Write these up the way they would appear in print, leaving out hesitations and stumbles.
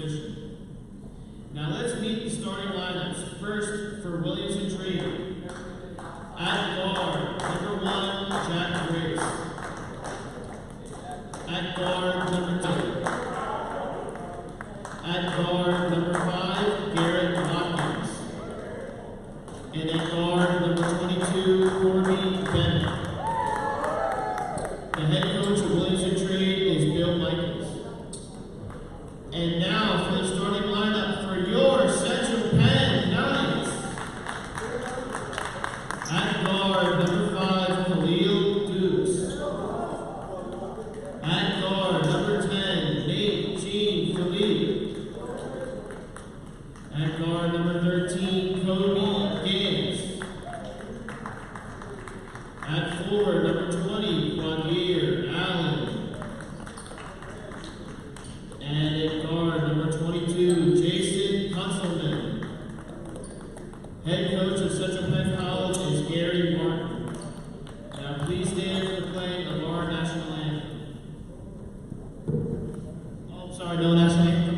competition. Now let's meet the starting lineups. First, for Williamson Trade. At guard, number 1, Jack Grace. At guard, number 2. At guard, number 5, Garrett Hopkins. And at guard, number 22, Corby Bennett. The head coach of Williamson Trade is Bill Michaels. And now for the starting lineup for your Central Penn Knights. At guard, number 5, Khalil Dukes. At guard, number 10, Nate Jean-Philippe. At guard, number 13, Cody Davis. At forward, number 20, Quadere Allen. And at guard, number 22, Jason Kunselman. Head coach of Central Penn College is Gary Martin. Now please stand for the playing of our national anthem. Oh, sorry, no national anthem.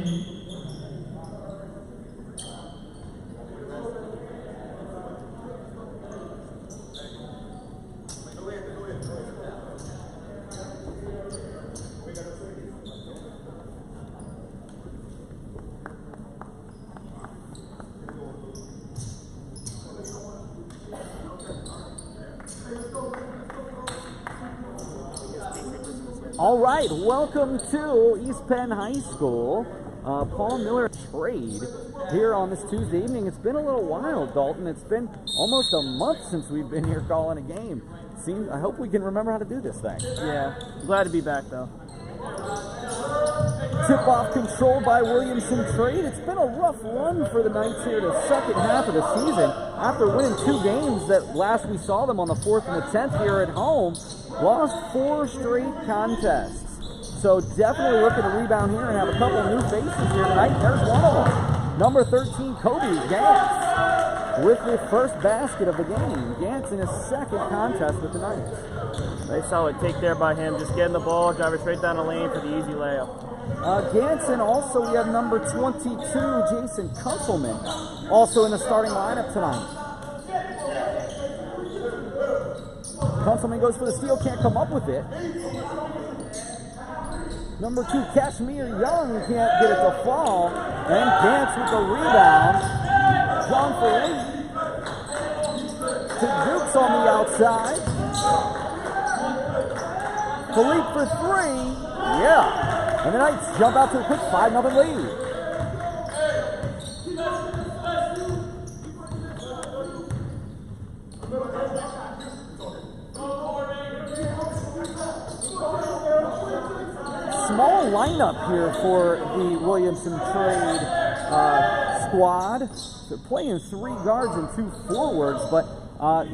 All right, welcome to East Penn High School. Paul Miller Trade here on this Tuesday evening. It's been a little while, Dalton. It's been almost a month since we've been here calling a game. I hope we can remember how to do this thing. Yeah, glad to be back though. Tip-off controlled by Williamson Trade. It's been a rough run for the Knights here the second half of the season. After winning 2 games that last we saw them on the 4th and the 10th here at home, lost 4 straight contests. So definitely looking to rebound here and have a couple of new faces here tonight. There's one of them. Number 13, Kobe Gantz with the first basket of the game. Gantz in his second contest with the Knights. Nice solid take there by him. Just getting the ball, driving straight down the lane for the easy layup. Gantz, and also we have number 22, Jason Kunselman, also in the starting lineup tonight. Kunselman goes for the steal, can't come up with it. Number 2, Kashmir Young can't get it to fall. And Gantz with the rebound. Jean-Philippe to Dukes on the outside. Philippe for 3. Yeah. And the Knights jump out to a quick 5-0 lead. Small lineup here for the Williamson Trade squad. They're playing 3 guards and 2 forwards, but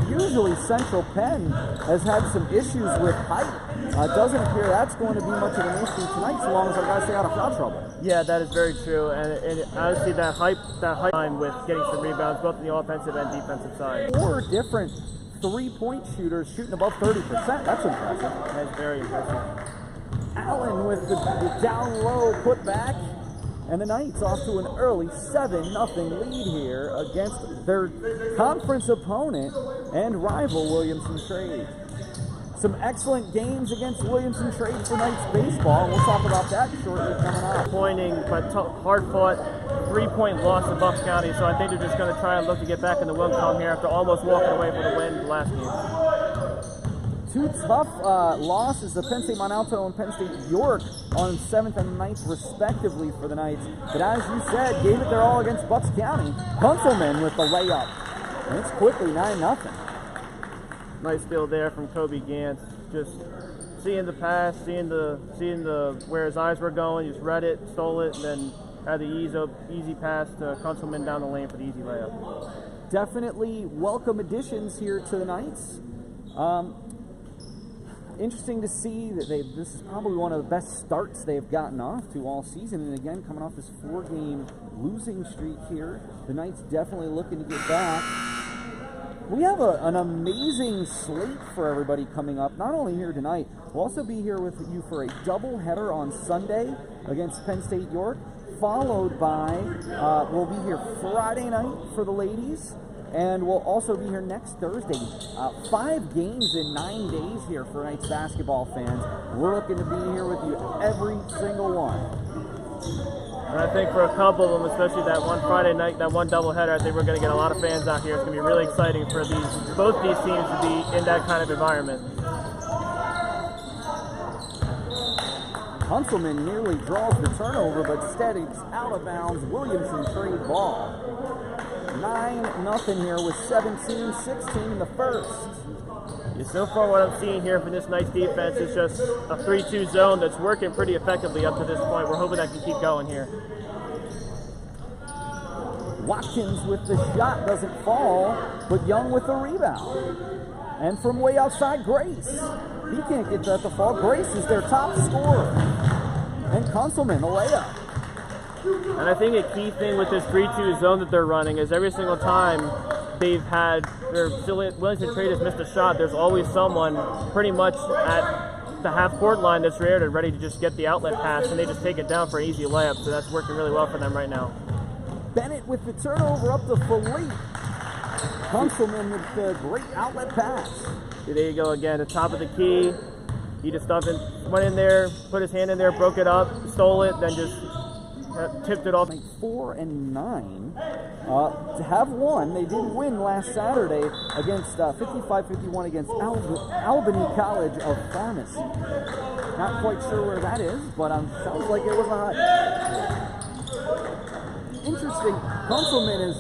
usually Central Penn has had some issues with height. Doesn't appear that's going to be much of an issue tonight, so long as our guys stay out of foul trouble. Yeah, that is very true, and honestly, that height time with getting some rebounds, both on the offensive and defensive side. 4 different 3-point shooters shooting above 30%. That's impressive. That's very impressive. Allen with the down low putback, and the Knights off to an early 7-0 lead here against their conference opponent and rival Williamson Trade. Some excellent games against Williamson Trade for Knights baseball, and we'll talk about that shortly coming up. Disappointing, but hard-fought 3-point loss to Bucks County, so I think they're just going to try and look to get back in the win column here after almost walking away for the win the last game. 2 tough losses to Penn State Mount Alto and Penn State York on 7th and 9th respectively for the Knights. But as you said, gave it their all against Bucks County. Kunselman with the layup. And it's quickly 9-0. Nice steal there from Kobe Gantz. Just seeing the pass, seeing the where his eyes were going, just read it, stole it, and then had the easy pass to Kunselman down the lane for the easy layup. Definitely welcome additions here to the Knights. Interesting to see that this is probably one of the best starts they've gotten off to all season. And again, coming off this 4-game losing streak here, the Knights definitely looking to get back. We have an amazing slate for everybody coming up, not only here tonight, we'll also be here with you for a doubleheader on Sunday against Penn State York, followed by, we'll be here Friday night for the ladies, and we'll also be here next Thursday. 5 games in 9 days here for Knights basketball fans. We're looking to be here with you every single one. And I think for a couple of them, especially that one Friday night, that one doubleheader, I think we're going to get a lot of fans out here. It's going to be really exciting for both these teams to be in that kind of environment. Hunselman nearly draws the turnover, but instead it's out of bounds. Williamson Trade ball. 9-0 here with 17-16 in the first. Yeah, so far what I'm seeing here from this Knights defense is just a 3-2 zone that's working pretty effectively up to this point. We're hoping that can keep going here. Watkins with the shot, doesn't fall, but Young with the rebound. And from way outside, Grace. He can't get that to fall. Grace is their top scorer. And Kunzelman, the layup. And I think a key thing with this 3-2 zone that they're running is every single time they've had Williamson Trade has missed a shot, there's always someone pretty much at the half-court line that's ready to just get the outlet pass, and they just take it down for an easy layup, so that's working really well for them right now. Bennett with the turnover up to Philippe. Kunzelman with the great outlet pass. There you go again, the top of the key. He just went in there, put his hand in there, broke it up, stole it, then just tipped it off. 4 and 9 to have won. They did win last Saturday against 55-51 against Albany College of Pharmacy. Not quite sure where that is, but sounds like it was a interesting. Kunzelman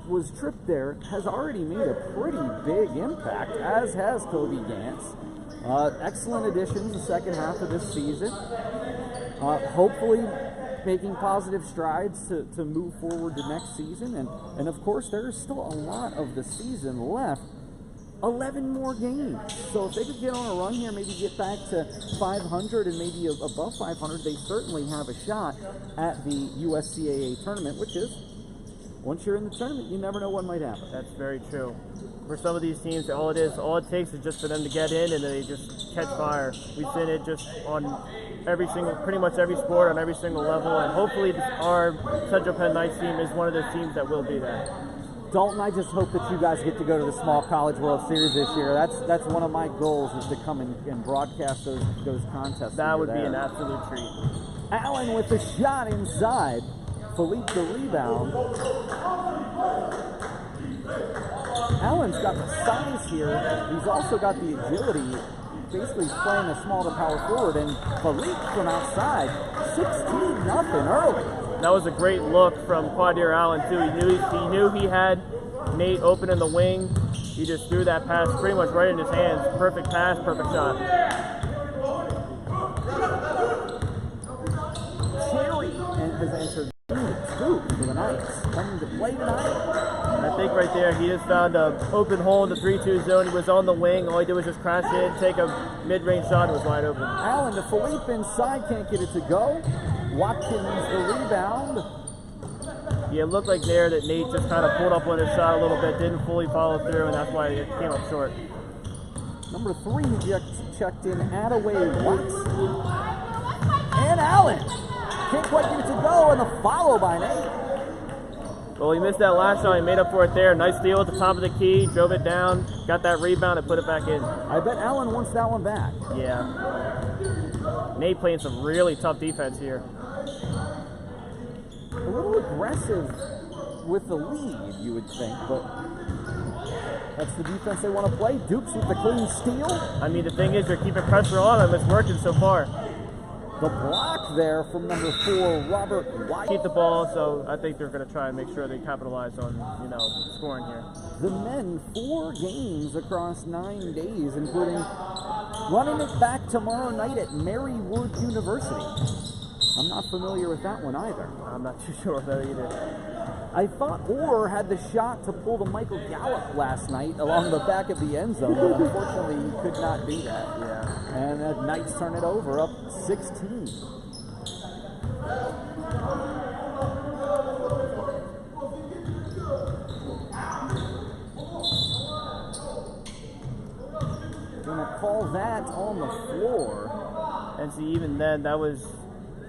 was tripped there, has already made a pretty big impact, as has Kobe Gantz. Excellent additions the second half of this season. Hopefully making positive strides to move forward to next season. And of course, there's still a lot of the season left. 11 more games. So if they could get on a run here, maybe get back to 500 and maybe above 500, they certainly have a shot at the USCAA tournament, which is, once you're in the tournament, you never know what might happen. That's very true. For some of these teams, all it takes is just for them to get in and they just catch fire. We've seen it just on pretty much every sport, on every single level, and hopefully our Central Penn Knights team is one of those teams that will be that. Dalton, I just hope that you guys get to go to the Small College World Series this year. That's one of my goals, is to come and broadcast those contests. That would be an absolute treat. Allen with the shot inside. Philippe the rebound. Allen's got the size here. He's also got the agility. Basically, he's playing a small to power forward. And Philippe from outside, 16-0 early. That was a great look from Quadere Allen too. He knew he had Nate open in the wing. He just threw that pass pretty much right in his hands. Perfect pass, perfect shot. Cherry has entered 2 for the Knights. Coming to play tonight. I think right there he just found an open hole in the 3-2 zone. He was on the wing. All he did was just crash in, take a mid-range shot, and was wide open. Allen to Philippe inside, can't get it to go. Watkins the rebound. Yeah, it looked like there that Nate just kind of pulled up on his shot a little bit, didn't fully follow through, and that's why it came up short. Number 3 checked in, Attaway Watson. And Allen can't quite get it to go, and the follow by Nate. Well, he missed that last shot. He made up for it there. Nice steal at the top of the key, drove it down, got that rebound, and put it back in. I bet Allen wants that one back. Yeah. Nate playing some really tough defense here. A little aggressive with the lead, you would think, but that's the defense they want to play. Dukes with the clean steal. I mean, the thing is, you're keeping pressure on him. It's working so far. The block there from number 4, Robert White. Keep the ball, so I think they're going to try and make sure they capitalize on, scoring here. The men, 4 games across 9 days, including running it back tomorrow night at Marywood University. I'm not familiar with that one either. I'm not too sure of that either. I thought Orr had the shot to pull the Michael Gallup last night along the back of the end zone, but unfortunately he could not do that. Yeah. And the Knights turn it over, up 16. Gonna call that on the floor. And see, even then, that was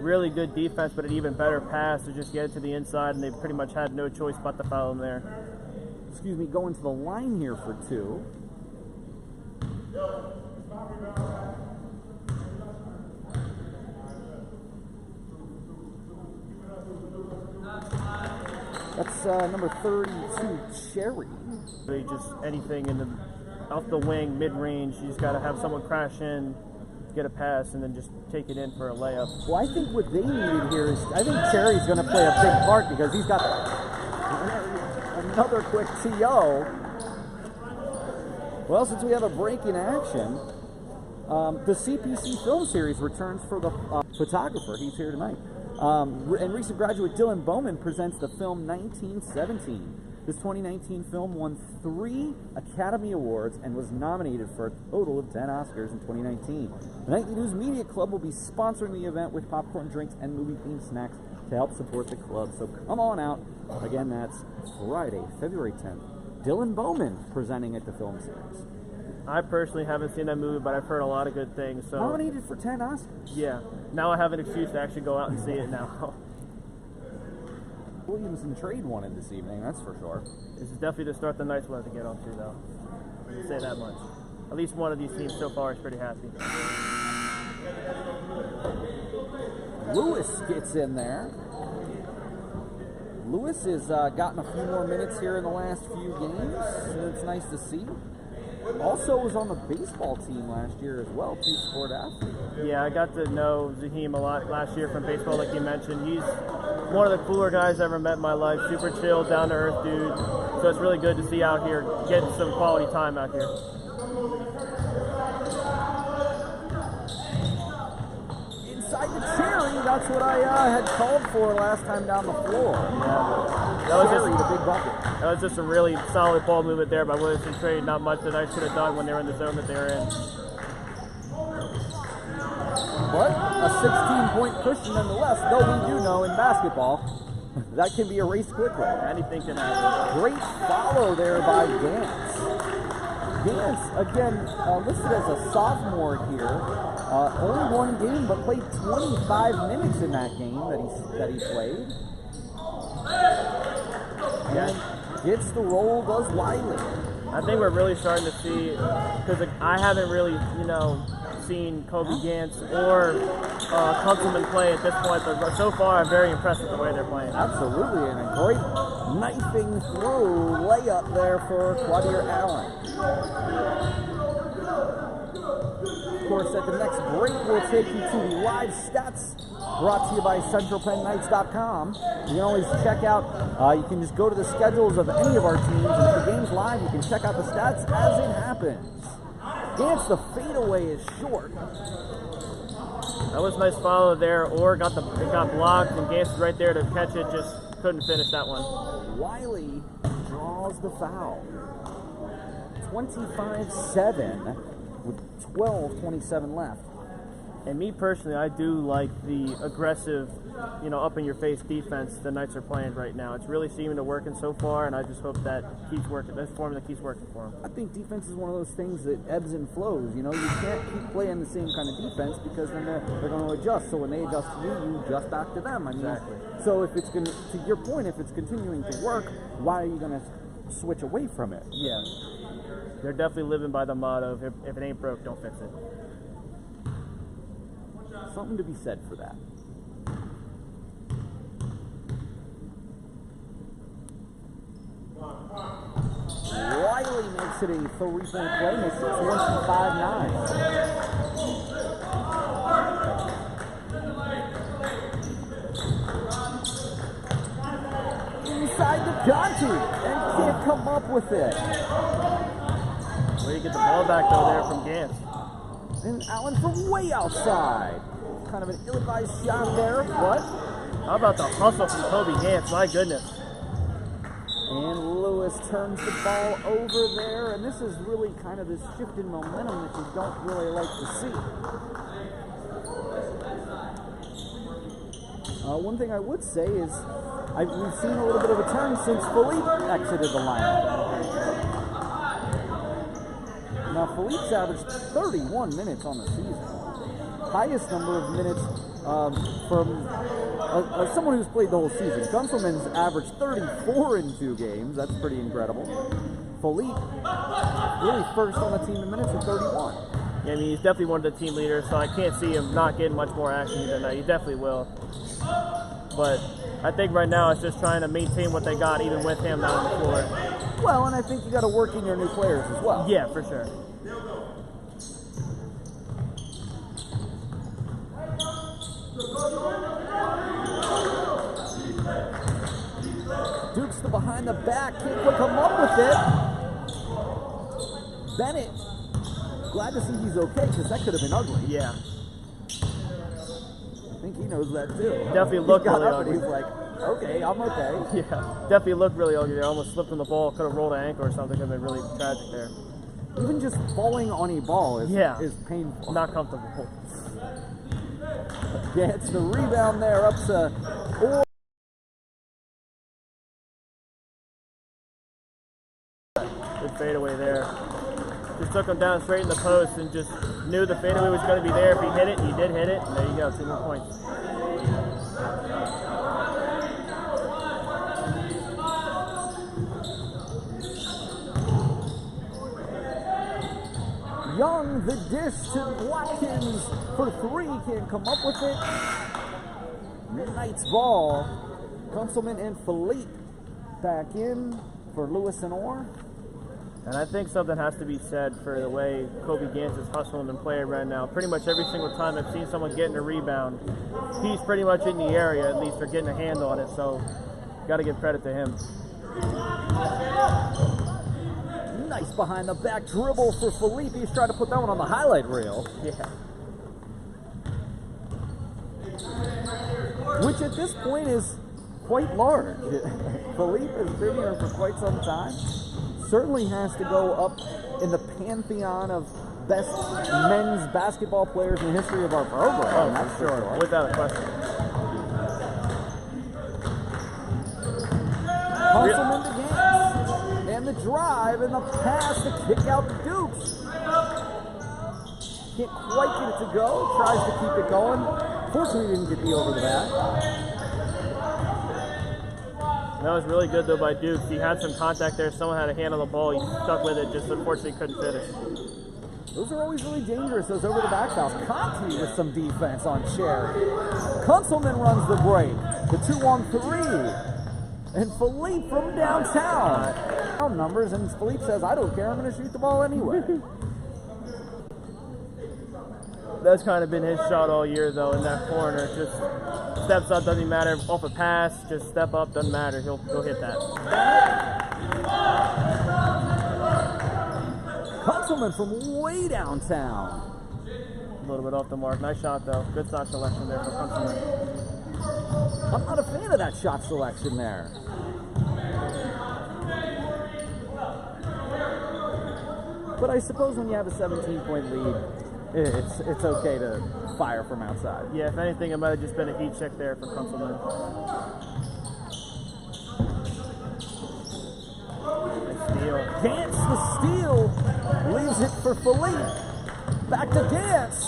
really good defense, but an even better pass to just get it to the inside, and they pretty much had no choice but to foul him there. Excuse me, going to the line here for 2. That's number 32, Cherry. Really just anything in the off the wing, mid-range, you just got to have someone crash in, get a pass, and then just take it in for a layup. Well, I think what they needed here is, I think Cherry's going to play a big part because he's got another quick TO. Well, since we have a break in action, the CPC Film Series returns for the photographer. He's here tonight. And recent graduate Dylan Bowman presents the film 1917. This 2019 film won 3 Academy Awards and was nominated for a total of 10 Oscars in 2019. The Nightly News Media Club will be sponsoring the event with popcorn, drinks, and movie-themed snacks to help support the club. So come on out. Again, that's Friday, February 10th. Dylan Bowman presenting at the film series. I personally haven't seen that movie, but I've heard a lot of good things. So Nominated for 10 Oscars. yeah, now I have an excuse to actually go out and see it now. Williamson Trade won it this evening, that's for sure. This is definitely the start the Knights wanted to get off to, though. I'll say that much. At least one of these teams so far is pretty happy. Lewis gets in there. Lewis has gotten a few more minutes here in the last few games, so it's nice to see. Also was on the baseball team last year as well, two-sport athlete. Yeah, I got to know Zahim a lot last year from baseball, like you mentioned. He's one of the cooler guys I ever met in my life. Super chill, down-to-earth dude. So it's really good to see out here, getting some quality time out here. Inside the Cherry, that's what I had called for last time down the floor. Yeah, that was Cherry, the big bucket. That was just a really solid ball movement there by Williamson Trade. Not much that I should have done when they were in the zone that they were in. But a 16-point cushion nonetheless, though we do know in basketball, that can be erased quickly. Anything can happen. Great follow there by Gantz. Gantz, again, listed as a sophomore here. Only one game, but played 25 minutes in that game that he played. And gets the roll, does Wiley. I think we're really starting to see, because I haven't really, seen Kobe Gantz or Councilman play at this point, but so far I'm very impressed with the way they're playing. Absolutely, and a great knifing through layup there for Quadere Allen. Of course, at the next break, we'll take you to the live stats brought to you by CentralPennKnights.com. You can always check out, you can just go to the schedules of any of our teams, and if the game's live, you can check out the stats as it happens. Gantz, the fadeaway is short. That was a nice follow there. Orr got blocked, and Gantz was right there to catch it, just couldn't finish that one. Wiley draws the foul. 25-7 with 12:27 left. And me personally, I do like the aggressive, up-in-your-face defense the Knights are playing right now. It's really seeming to working so far, and I just hope that keeps working. This formula keeps working for them. I think defense is one of those things that ebbs and flows. You can't keep playing the same kind of defense because then they're going to adjust. So when they adjust to you, you adjust back to them. Exactly. So if it's going to your point, if it's continuing to work, why are you going to switch away from it? Yeah. They're definitely living by the motto of if it ain't broke, don't fix it. Something to be said for that. Wiley makes it a 3-point play, makes it 25-9. Inside the Conti, and can't come up with it. Where do you get the ball back though there from Gantz? And Allen from way outside. Kind of an ill-advised shot there, but how about the hustle from Kobe Gantz? My goodness. And Lewis turns the ball over there, and this is really kind of this shift in momentum that you don't really like to see. One thing I would say is we've seen a little bit of a turn since Philippe exited the lineup. Now, Philippe's averaged 31 minutes on the season. highest number of minutes from someone who's played the whole season. Kunzelman's averaged 34 in 2 games. That's pretty incredible. Philippe, really first on the team in minutes at 31. Yeah, I mean, he's definitely one of the team leaders, so I can't see him not getting much more action than that. He definitely will. But I think right now it's just trying to maintain what they got, even with him not on the floor. Well, and I think you got to work in your new players as well. Yeah, for sure. Dukes to behind the back, can't quite come up with it. Bennett, glad to see he's okay, because that could have been ugly. Yeah. I think he knows that too. Definitely looked really up ugly. and he's like, okay, I'm okay. Yeah, definitely looked really ugly there. Almost slipped on the ball, could have rolled an ankle or something, could have been really tragic there. Even just falling on a ball is painful. Not comfortable. Gets the rebound there up to Orr. Good fadeaway there. Just took him down straight in the post and just knew the fadeaway was going to be there. If he hit it, he did hit it. And there you go, 2 more points. Young, the dish to Watkins for 3, can't come up with it. Knights ball. Kunzelman and Philippe back in for Lewis and Orr. And I think something has to be said for the way Kobe Gantz is hustling and playing right now. Pretty much every single time I've seen someone getting a rebound, he's pretty much in the area, at least, or getting a hand on it. So, got to give credit to him. Nice behind the back dribble for Philippe. He's trying to put that one on the highlight reel. Yeah. Which at this point is quite large. Philippe has been here for quite some time. Certainly has to go up in the pantheon of best men's basketball players in the history of our program. Oh, that's for sure. Without a question. Kunzelman to Gantz. And the drive and the pass to kick out the Dukes. Can't quite get it to go. Tries to keep it going. Fortunately, didn't get the over the back. That was really good, though, by Dukes. He had some contact there. Someone had a hand on the ball. He stuck with it. Just unfortunately couldn't finish. Those are always really dangerous, those over the back fouls. Conti with some defense on Cherry. Kunzelman runs the break. The 2-on-3. And Philippe from downtown. Numbers, and Philippe says, I don't care, I'm going to shoot the ball anyway. That's kind of been his shot all year, though, in that corner. Just steps up, doesn't matter. Off a pass, just step up, doesn't matter. He'll hit that. Kunzelman from way downtown. A little bit off the mark. Nice shot, though. Good shot selection there for Kunzelman. I'm not a fan of that shot selection there. But I suppose when you have a 17-point lead, it's okay to fire from outside. Yeah, if anything, it might have just been a heat check there for Kunzelman. Nice steal. Gantz the steal. Leaves it for Philippe. Back to Gantz.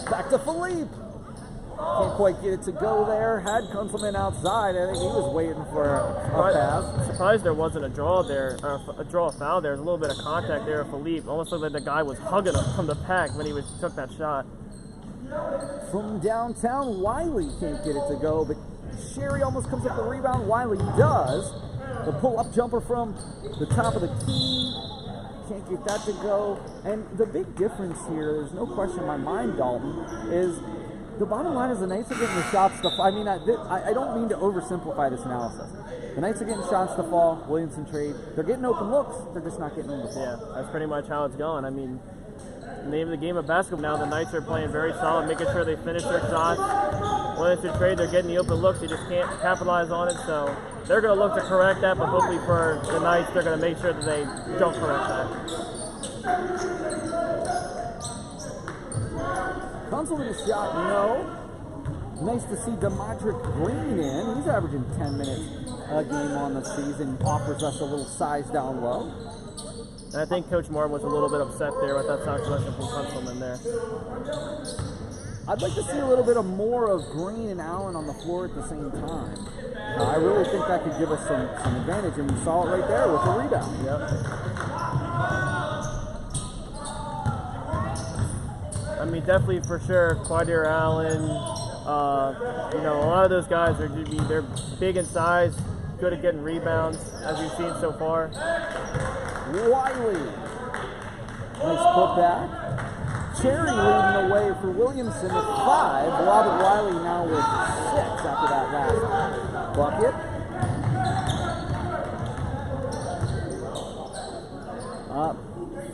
Back to Philippe. Can't quite get it to go there. Had Kunzelman outside. I think he was waiting for a pass. Surprised there wasn't a draw there, a foul there. There's a little bit of contact there with Philippe. Almost looked like the guy was hugging him from the pack when he took that shot. From downtown, Wiley can't get it to go, but Sherry almost comes up the rebound. Wiley does. The pull-up jumper from the top of the key. Can't get that to go. And the big difference here, there's no question in my mind, Dalton, is the bottom line is the Knights are getting the shots to fall. I mean, I don't mean to oversimplify this analysis. The Knights are getting shots to fall. Williamson Trade. They're getting open looks. They're just not getting them to fall. Yeah, that's pretty much how it's going. I mean, the name of the game of basketball now, the Knights are playing very solid, making sure they finish their shots. Williamson Trade, they're getting the open looks. They just can't capitalize on it. So they're going to look to correct that, but hopefully for the Knights, they're going to make sure that they don't correct that. Kunzelman a shot, no. Nice to see DeModric Green in. He's averaging 10 minutes a game on the season. Offers us a little size down low. And I think Coach Martin was a little bit upset there with that shot selection from Kunzelman there. I'd like to see a little bit more of Green and Allen on the floor at the same time. I really think that could give us some advantage, and we saw it right there with the rebound. Yep. I mean, definitely for sure, Quadere, Allen, you know, a lot of those guys they're big in size, good at getting rebounds, as we've seen so far. Wiley. Nice putback. Cherry leading the way for Williamson with 5. Robert Wiley now with 6 after that last bucket.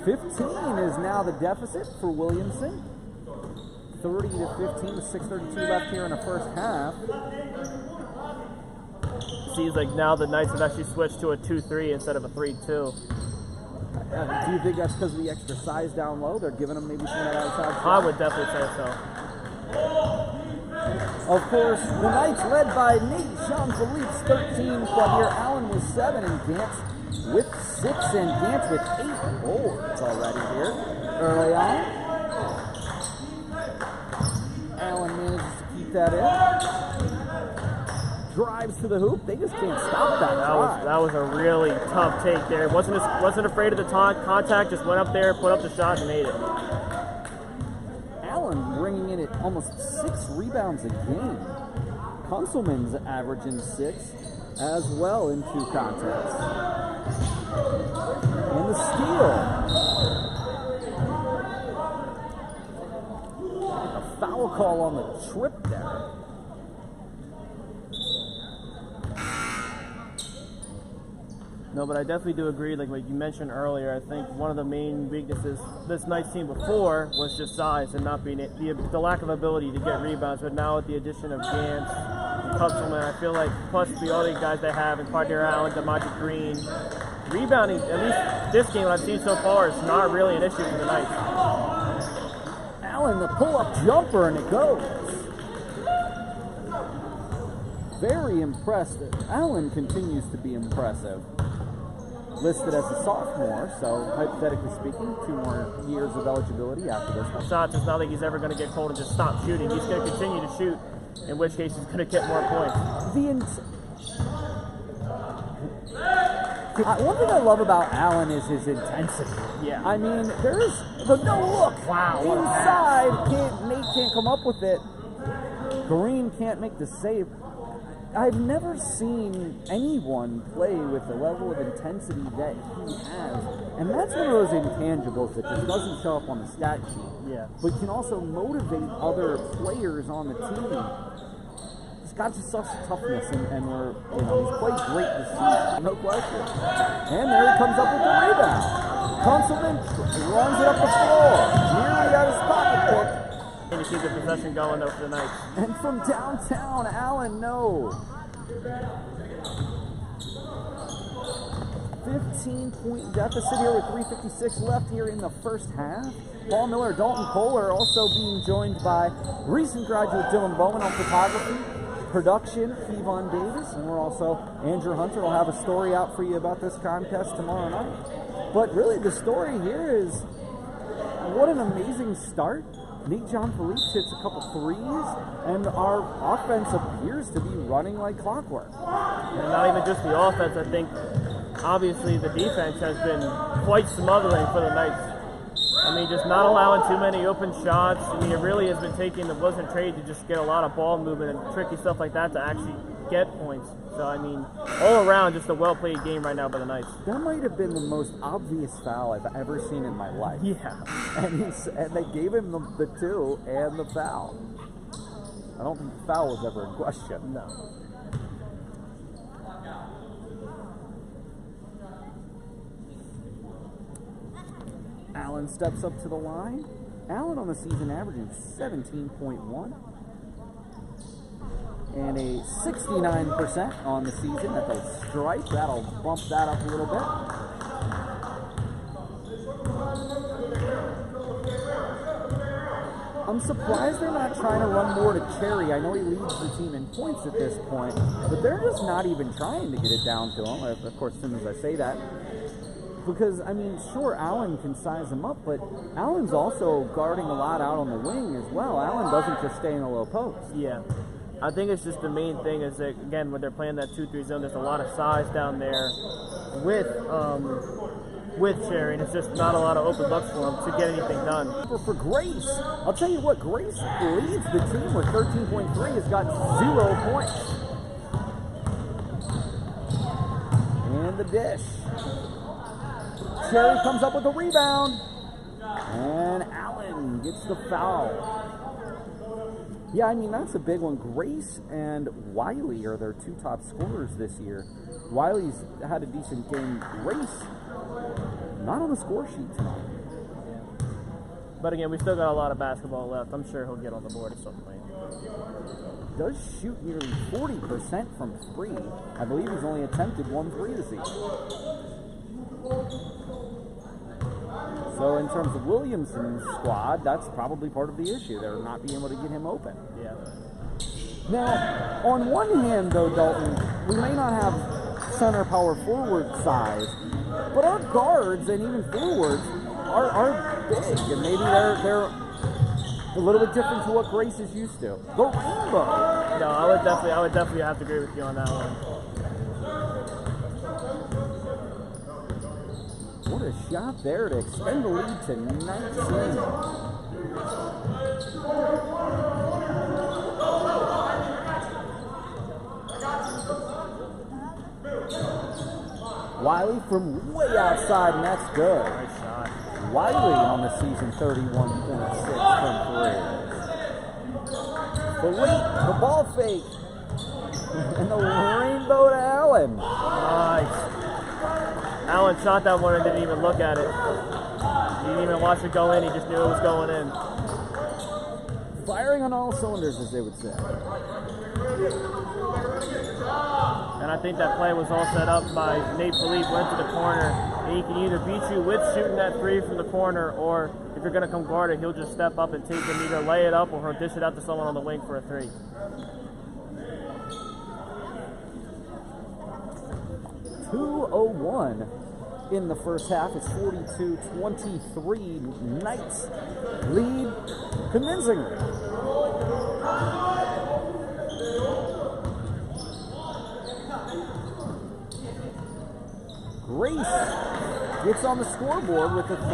15 is now the deficit for Williamson. 30 to 15 with 6:32 left here in the first half. Seems like now the Knights have actually switched to a 2-3 instead of a 3-2. Do you think that's because of the extra size down low? They're giving them maybe some of that outside shot? I would definitely say so. Of course, the Knights led by Nate Jean-Philippe's 13, Quadere Allen with 7, and Gantz with 6, and Gantz with 8 boards already here early on. Allen manages to keep that in. Drives to the hoop. They just can't stop that drive. That was a really tough take there. Wasn't afraid of the contact. Just went up there, put up the shot, and made it. Allen bringing in at almost 6 rebounds a game. Kunzelman's averaging 6 as well in 2 contests. And the steal. A foul call on the trip there. No, but I definitely do agree, like what you mentioned earlier, I think one of the main weaknesses this Knights team before was just size and not being the lack of ability to get rebounds, but now with the addition of Gantz and Kunzelman, I feel like plus the other guys they have, and Quadere Allen, DeMonte Green, rebounding, at least this game I've seen so far, is not really an issue for the Knights. Allen, the pull-up jumper, and it goes. Very impressive. Allen continues to be impressive. Listed as a sophomore, so hypothetically speaking, 2 more years of eligibility after this one. Shots, it's not like he's ever going to get cold and just stop shooting. He's going to continue to shoot, in which case he's going to get more points. One thing I love about Allen is his intensity. Yeah. I mean, there's the no look. Wow. Inside, Nate can't come up with it. Green can't make the save. I've never seen anyone play with the level of intensity that he has. And that's one of those intangibles that just doesn't show up on the stat sheet. Yeah. But can also motivate other players on the team. He's got just such toughness, and we're, you know, he's played great this season, no question. And there he comes up with the rebound. Kunzelman runs it up the floor, nearly out his pocketbook. And you keep the possession going though for the Knights. And from downtown, Allen, no. 15-point deficit here with 3:56 left here in the first half. Paul Miller, Dalton Kohler also being joined by recent graduate Dylan Bowman on photography, production, Kevon Davis, and we're also, Andrew Hunter will have a story out for you about this contest tomorrow night. But really the story here is, what an amazing start. Nate Jean-Philippe hits a couple threes, and our offense appears to be running like clockwork. And not even just the offense, I think obviously the defense has been quite smothering for the Knights. I mean, just not allowing too many open shots. I mean, it really has been taking the Williamson Trade to just get a lot of ball movement and tricky stuff like that to actually get points. So, I mean, all around, just a well-played game right now by the Knights. That might have been the most obvious foul I've ever seen in my life. Yeah. And they gave him the 2 and the foul. I don't think the foul was ever in question. No. Allen steps up to the line. Allen on the season averaging 17.1. And a 69% on the season at the stripe. That'll bump that up a little bit. I'm surprised they're not trying to run more to Cherry. I know he leads the team in points at this point, but they're just not even trying to get it down to him. Of course, as soon as I say that, because, I mean, sure, Allen can size him up, but Allen's also guarding a lot out on the wing as well. Allen doesn't just stay in the low post. Yeah. I think it's just the main thing is that, again, when they're playing that 2-3 zone, there's a lot of size down there with Cherry, and it's just not a lot of open looks for him to get anything done. For Grace, I'll tell you what, Grace leads the team with 13.3, has got 0 points. And the dish. Cherry comes up with a rebound, and Allen gets the foul. Yeah, I mean, that's a big one. Grace and Wiley are their 2 top scorers this year. Wiley's had a decent game. Grace, not on the score sheet tonight. But again, we still got a lot of basketball left. I'm sure he'll get on the board at some point. Does shoot nearly 40% from 3. I believe he's only attempted 1 3 this season. So in terms of Williamson's squad, that's probably part of the issue. They're not being able to get him open. Yeah. Now, on one hand, though, Dalton, we may not have center power forward size, but our guards and even forwards are big, and maybe they're a little bit different to what Grace is used to. The rainbow. No, I would definitely have to agree with you on that one. What a shot there to extend the lead to 19. Wiley from way outside, and that's good. Nice shot. Wiley on the season, 31.6 from 3. The ball fake. And the rainbow to Allen. Nice. Allen shot that one and didn't even look at it. He didn't even watch it go in. He just knew it was going in. Firing on all cylinders, as they would say. And I think that play was all set up by Jean-Philippe, went to the corner, and he can either beat you with shooting that 3 from the corner, or if you're going to come guard it, he'll just step up and take it and either lay it up or he'll dish it out to someone on the wing for a 3. .201 in the first half. It's 42-23. Knights lead convincingly. Grace gets on the scoreboard with a 3.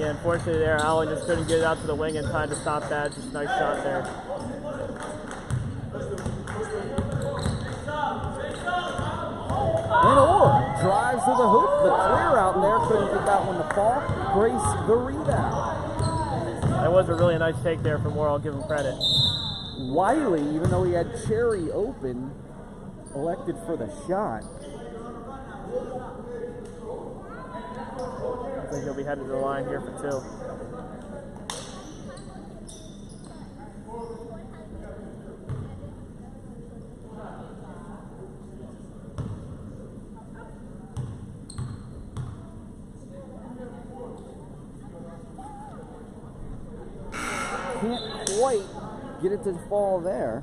Yeah, unfortunately there, Allen just couldn't get it out to the wing in time to stop that. Just a nice shot there. And Orr drives to the hoop. The clear out there, couldn't get that one to fall. Grace the rebound. That was a really nice take there from Orr. I'll give him credit. Wiley, even though he had Cherry open, elected for the shot. I think he'll be headed to the line here for 2. Can't quite get it to fall there.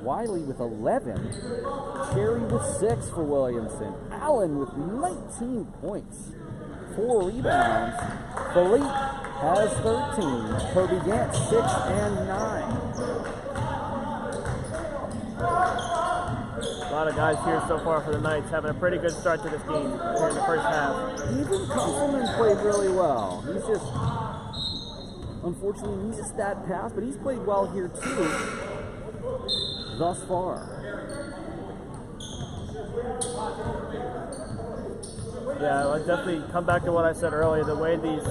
Wiley with 11. Cherry with 6 for Williamson. Allen with 19 points. 4 rebounds. Philippe has 13. Kobe Gant 6 and 9. A lot of guys here so far for the Knights having a pretty good start to this game here in the first half. Even Councilman played really well. He's just, unfortunately, missed that pass, but he's played well here too, thus far. Yeah, I'll definitely come back to what I said earlier. The way these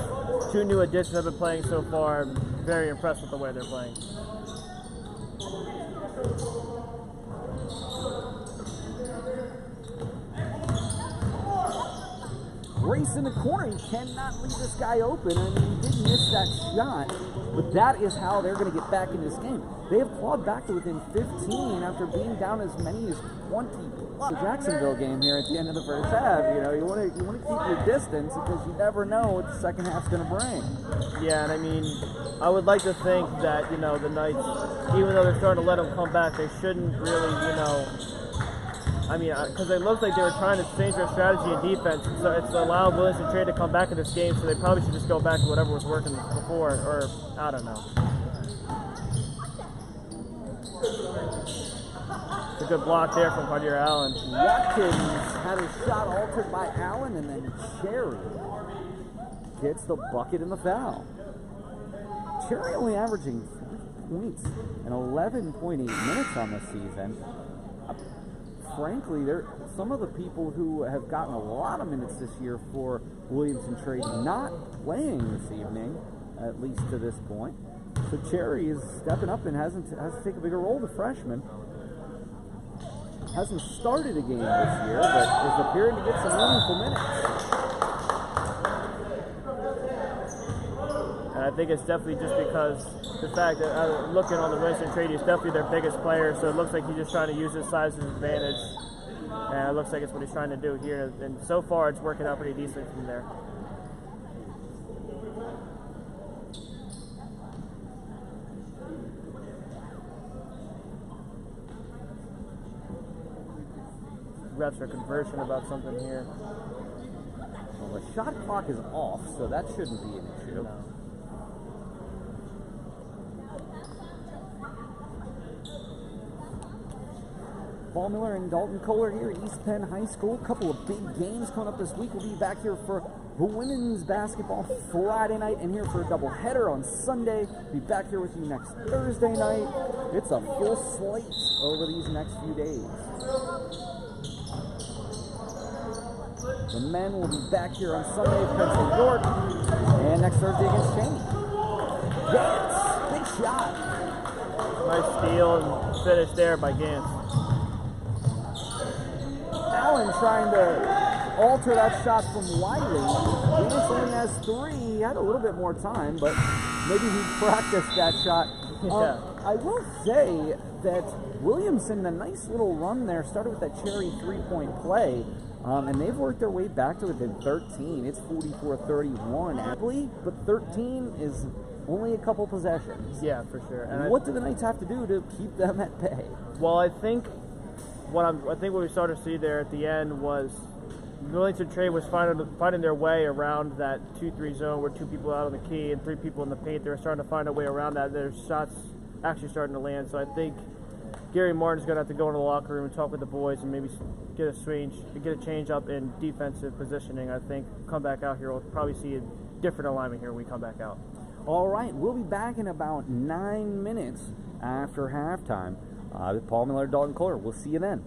2 new additions have been playing so far, I'm very impressed with the way they're playing. race in the corner. You cannot leave this guy open. I mean, he did miss that shot, but that is how they're going to get back in this game. They have clawed back to within 15 after being down as many as 20 plus. The Jacksonville game here at the end of the first half. You know, you want to keep your distance because you never know what the second half's going to bring. Yeah, and I mean, I would like to think that, you know, the Knights, even though they're starting to let them come back, they shouldn't really, you know, I mean, because it looks like they were trying to change their strategy in defense, so it's allowed Williamson Trade to come back in this game, so they probably should just go back to whatever was working before, or I don't know. It's a good block there from Quadere Allen. Watkins had his shot altered by Allen, and then Cherry gets the bucket and the foul. Cherry only averaging 3 points and 11.8 minutes on the season. Frankly, some of the people who have gotten a lot of minutes this year for Williamson Trade not playing this evening, at least to this point. So Cherry is stepping up and has to take a bigger role. The freshman hasn't started a game this year, but is appearing to get some meaningful minutes. And I think it's definitely just because the fact that looking on the Williamson Trade, he's definitely their biggest player, so it looks like he's just trying to use his size as an advantage. And it looks like it's what he's trying to do here. And so far, it's working out pretty decent from there. Refs are conversing about something here. Well, the shot clock is off, so that shouldn't be an issue. No. Miller and Dalton Kohler here at East Penn High School. A couple of big games coming up this week. We'll be back here for the women's basketball Friday night and here for a doubleheader on Sunday. Be back here with you next Thursday night. It's a full slate over these next few days. The men will be back here on Sunday at Penn State York and next Thursday against Cheney. Gantz, big shot. Nice steal and finish there by Gantz. Allen trying to alter that shot from Wiley. Gantz only has 3. He had a little bit more time, but maybe he practiced that shot. Yeah. I will say that Williamson, a nice little run there, started with that Cherry 3-point play. And they've worked their way back to within 13. It's 44-31, but 13 is only a couple possessions. Yeah, for sure. And what do the Knights have to do to keep them at bay? Well, I think what we started to see there at the end was Williamson Trade was finding their way around that 2-3 zone where 2 people out on the key and 3 people in the paint. They were starting to find a way around that. Their shots actually starting to land. So I think Gary Martin's going to have to go into the locker room and talk with the boys and maybe get a change up in defensive positioning. I think come back out here, we'll probably see a different alignment here when we come back out. All right, we'll be back in about 9 minutes after halftime with Miller and Dalton Kohler. We'll see you then.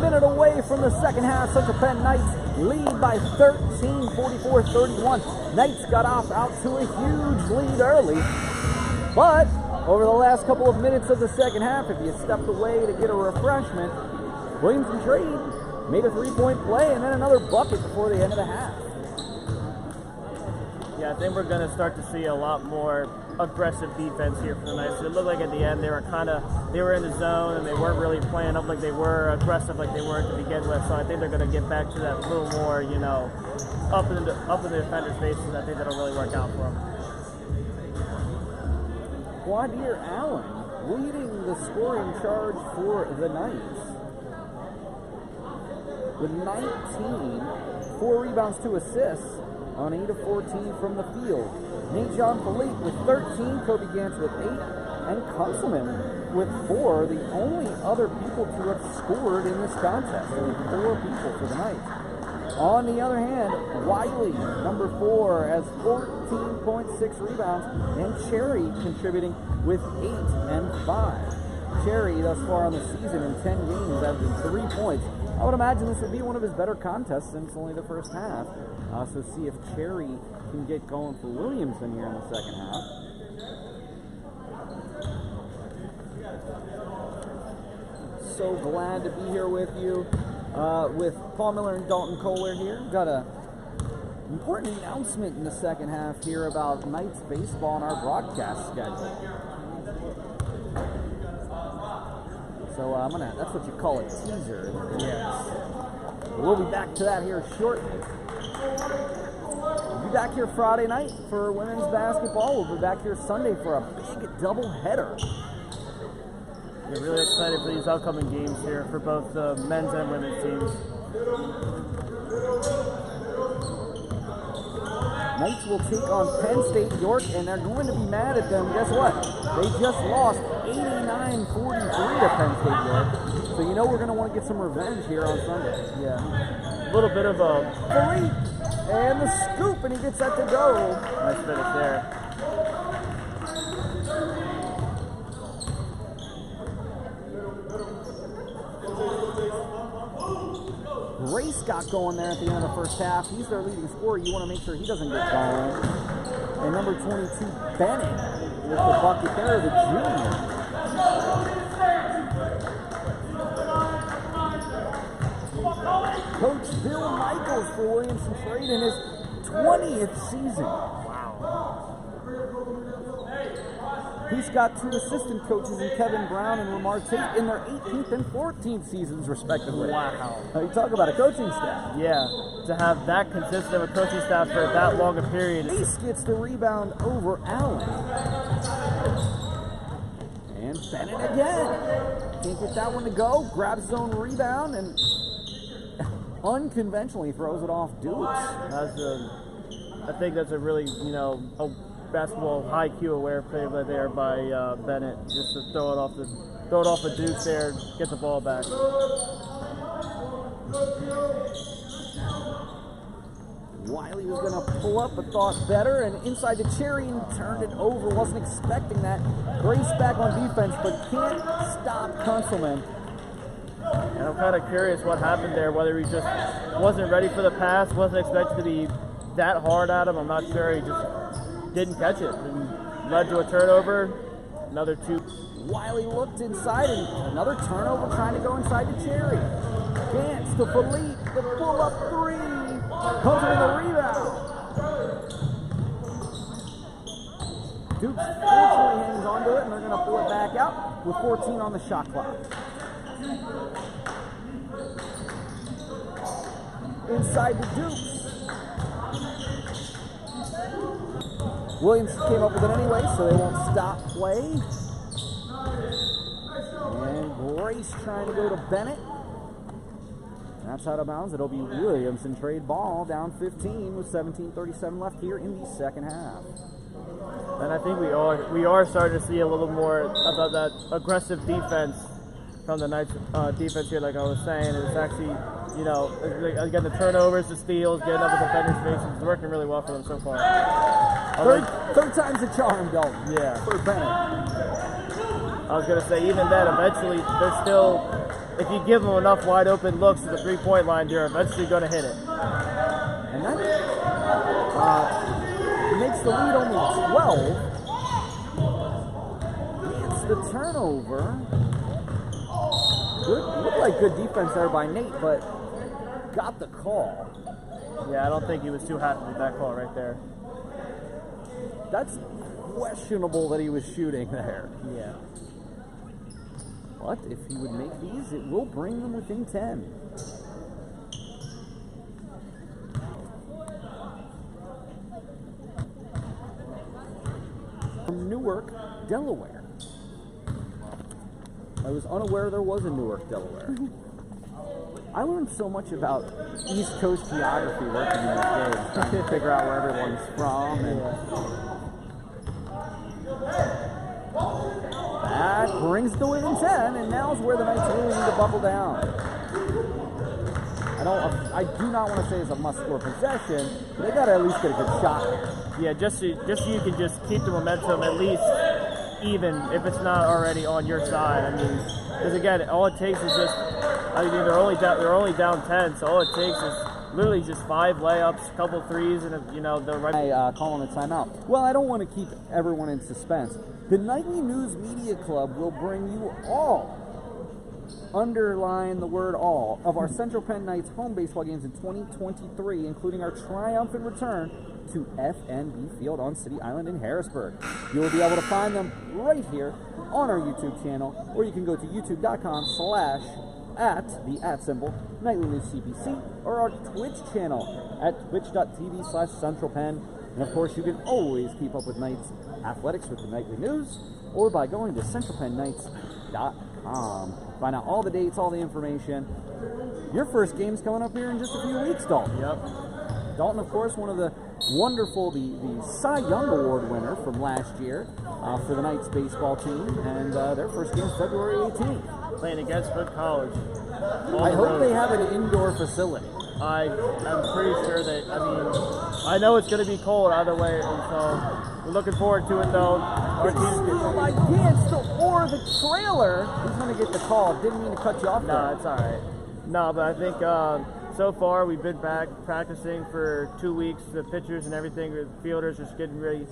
minute away from the second half. Central Penn Knights lead by 13, 44-31. Knights got off out to a huge lead early, but over the last couple of minutes of the second half, if you stepped away to get a refreshment, Williamson Trade made a three-point play and then another bucket before the end of the half. Yeah, I think we're going to start to see a lot more aggressive defense here for the Knights. It looked like at the end they were in the zone and they weren't really playing up like they were, aggressive like they were to begin with. So I think they're going to get back to that little more, you know, up in the defender's faces, and I think that'll really work out for them. Quadere Allen leading the scoring charge for the Knights with 19, 4 rebounds, 2 assists on 8 of 14 from the field. Jean-Philippe with 13, Kobe Gantz with 8, and Kunselman with 4, the only other people to have scored in this contest. Only 4 people for the Knights. On the other hand, Wiley, number 4, has 14.6 rebounds, and Cherry contributing with 8 and 5. Cherry thus far on the season in 10 games averaging 3 points. I would imagine this would be one of his better contests since only the first half. So see if Cherry can get going for Williamson here in the second half. So glad to be here with you, with Paul Miller and Dalton Kohler here. Got a important announcement in the second half here about Knights baseball on our broadcast schedule. So that's what you call a teaser. Yes. We'll be back to that here shortly. We'll be back here Friday night for women's basketball. We'll be back here Sunday for a big doubleheader. We're really excited for these upcoming games here for both the men's and women's teams. Knights will take on Penn State York, and they're going to be mad at them. Guess what? They just lost 89-43 to Penn State York. So you know we're going to want to get some revenge here on Sunday. Yeah. A little bit of a Philippe, and the scoop, and he gets that to go. Nice finish there. Grace got going there at the end of the first half. He's their leading scorer. You want to make sure he doesn't get going. And number 22, Bennett, with the bucket there, the junior. Coach Bill Michaels for Williamson Trade in his 20th season. Wow. He's got 2 assistant coaches in Kevin Brown and Lamar Tate in their 18th and 14th seasons, respectively. Wow. You talk about a coaching staff. Yeah, to have that consistent of a coaching staff for that long a period. Ace gets the rebound over Allen. And Bennett again. Can't get that one to go. Grabs his own rebound and unconventionally throws it off Dukes. I think that's a really, you know, a basketball high Q aware play there by Bennett, just to throw it off the Dukes there, get the ball back. Wiley was going to pull up, but thought better, and inside the Cherry and turned it over. Wasn't expecting that. Grace back on defense, but can't stop Kunselman. And I'm kind of curious what happened there, whether he just wasn't ready for the pass, wasn't expected to be that hard at him. I'm not sure. He just didn't catch it and led to a turnover. Another 2. Wiley looked inside and another turnover trying to go inside the Cherry. Gantz to Philippe, the pull-up 3. Comes in the rebound. Dukes fortunately hangs onto it, and they're going to pull it back out with 14 on the shot clock. Inside the Dukes. Williams came up with it anyway, so they won't stop play. And Grace trying to go to Bennett. That's out of bounds. It'll be Williamson Trade ball down 15 with 17:37 left here in the second half. And I think we are starting to see a little more about that aggressive defense from the Knights defense here, like I was saying. It's actually, you know, again, the turnovers, the steals, getting up with defenders' faces, it's working really well for them so far. Third time's the charm, Dalton. Yeah. For Bennett. I was going to say, even then, eventually, they're if you give them enough wide open looks to the 3-point line, they're eventually going to hit it. And that makes the lead only 12. It's the turnover. Good, looked like good defense there by Nate, but got the call. Yeah, I don't think he was too happy with that call right there. That's questionable that he was shooting there. Yeah. But if he would make these, it will bring them within 10. From Newark, Delaware. I was unaware there was a Newark, Delaware. I learned so much about East Coast geography working in these games, trying to figure out where everyone's from. And that brings the win in 10, and now's where the Knights really need to buckle down. I do not want to say it's a must-score possession, but they got to at least get a good shot here. Yeah, just so you can just keep the momentum at least even if it's not already on your side. I mean, because again, all it takes is just, I mean, they're only down 10, so all it takes is literally just 5 layups, a couple threes, and the right. Calling a timeout. Well, I don't want to keep everyone in suspense. The Nightly News Media Club will bring you all, underline the word all, of our Central Penn Knights home baseball games in 2023, including our triumphant return to FNB Field on City Island in Harrisburg. You will be able to find them right here on our YouTube channel, or you can go to youtube.com/@Nightly News CPC, or our Twitch channel at twitch.tv/CentralPenn. And of course, you can always keep up with Knights athletics with the Nightly News, or by going to centralpennknights.com. Find out all the dates, all the information. Your first game's coming up here in just a few weeks, Dalton. Yep. Dalton, of course, one of the wonderful, the Cy Young Award winner from last year for the Knights baseball team, and their first game is February 18th. Playing against Hood College. I hope they have an indoor facility. I'm pretty sure that, I know it's going to be cold either way, and so we're looking forward to it, though. Our team's or the trailer is going to get the call. Didn't mean to cut you off there. No, it's all right. No, but I think so far we've been back practicing for 2 weeks. The pitchers and everything, the fielders are just getting ready,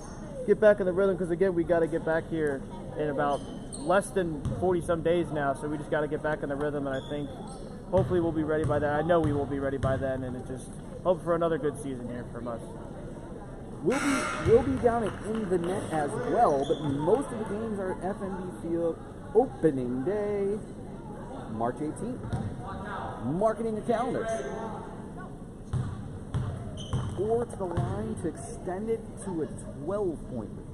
get back in the rhythm, because again, we got to get back here in about less than 40-some days now, so we just got to get back in the rhythm, and I think hopefully we'll be ready by then. I know we will be ready by then, and it just hope for another good season here from us. We'll be down at In the Net as well, but most of the games are at FNB Field opening day, March 18th. Marketing your calendars. Or to the line to extend it to a 12-point lead.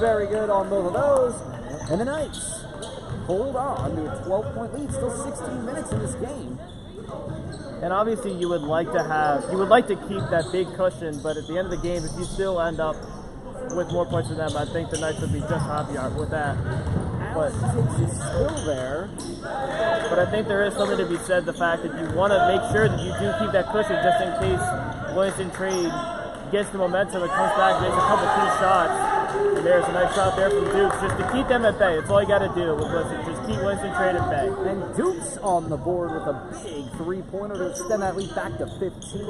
Very good on both of those. And the Knights hold on to a 12-point lead. Still 16 minutes in this game. And obviously you would like to keep that big cushion, but at the end of the game, if you still end up with more points than them, I think the Knights would be just happy with that. But it's still there. But I think there is something to be said, the fact that you want to make sure that you do keep that cushion just in case Williamson Trade gets the momentum and comes back, makes a couple key shots. And there's a nice shot there from Dukes, just to keep them at bay. That's all you got to do with Williamson. Just keep Williamson Trade at bay. And Dukes on the board with a big three-pointer to extend that lead back to 15.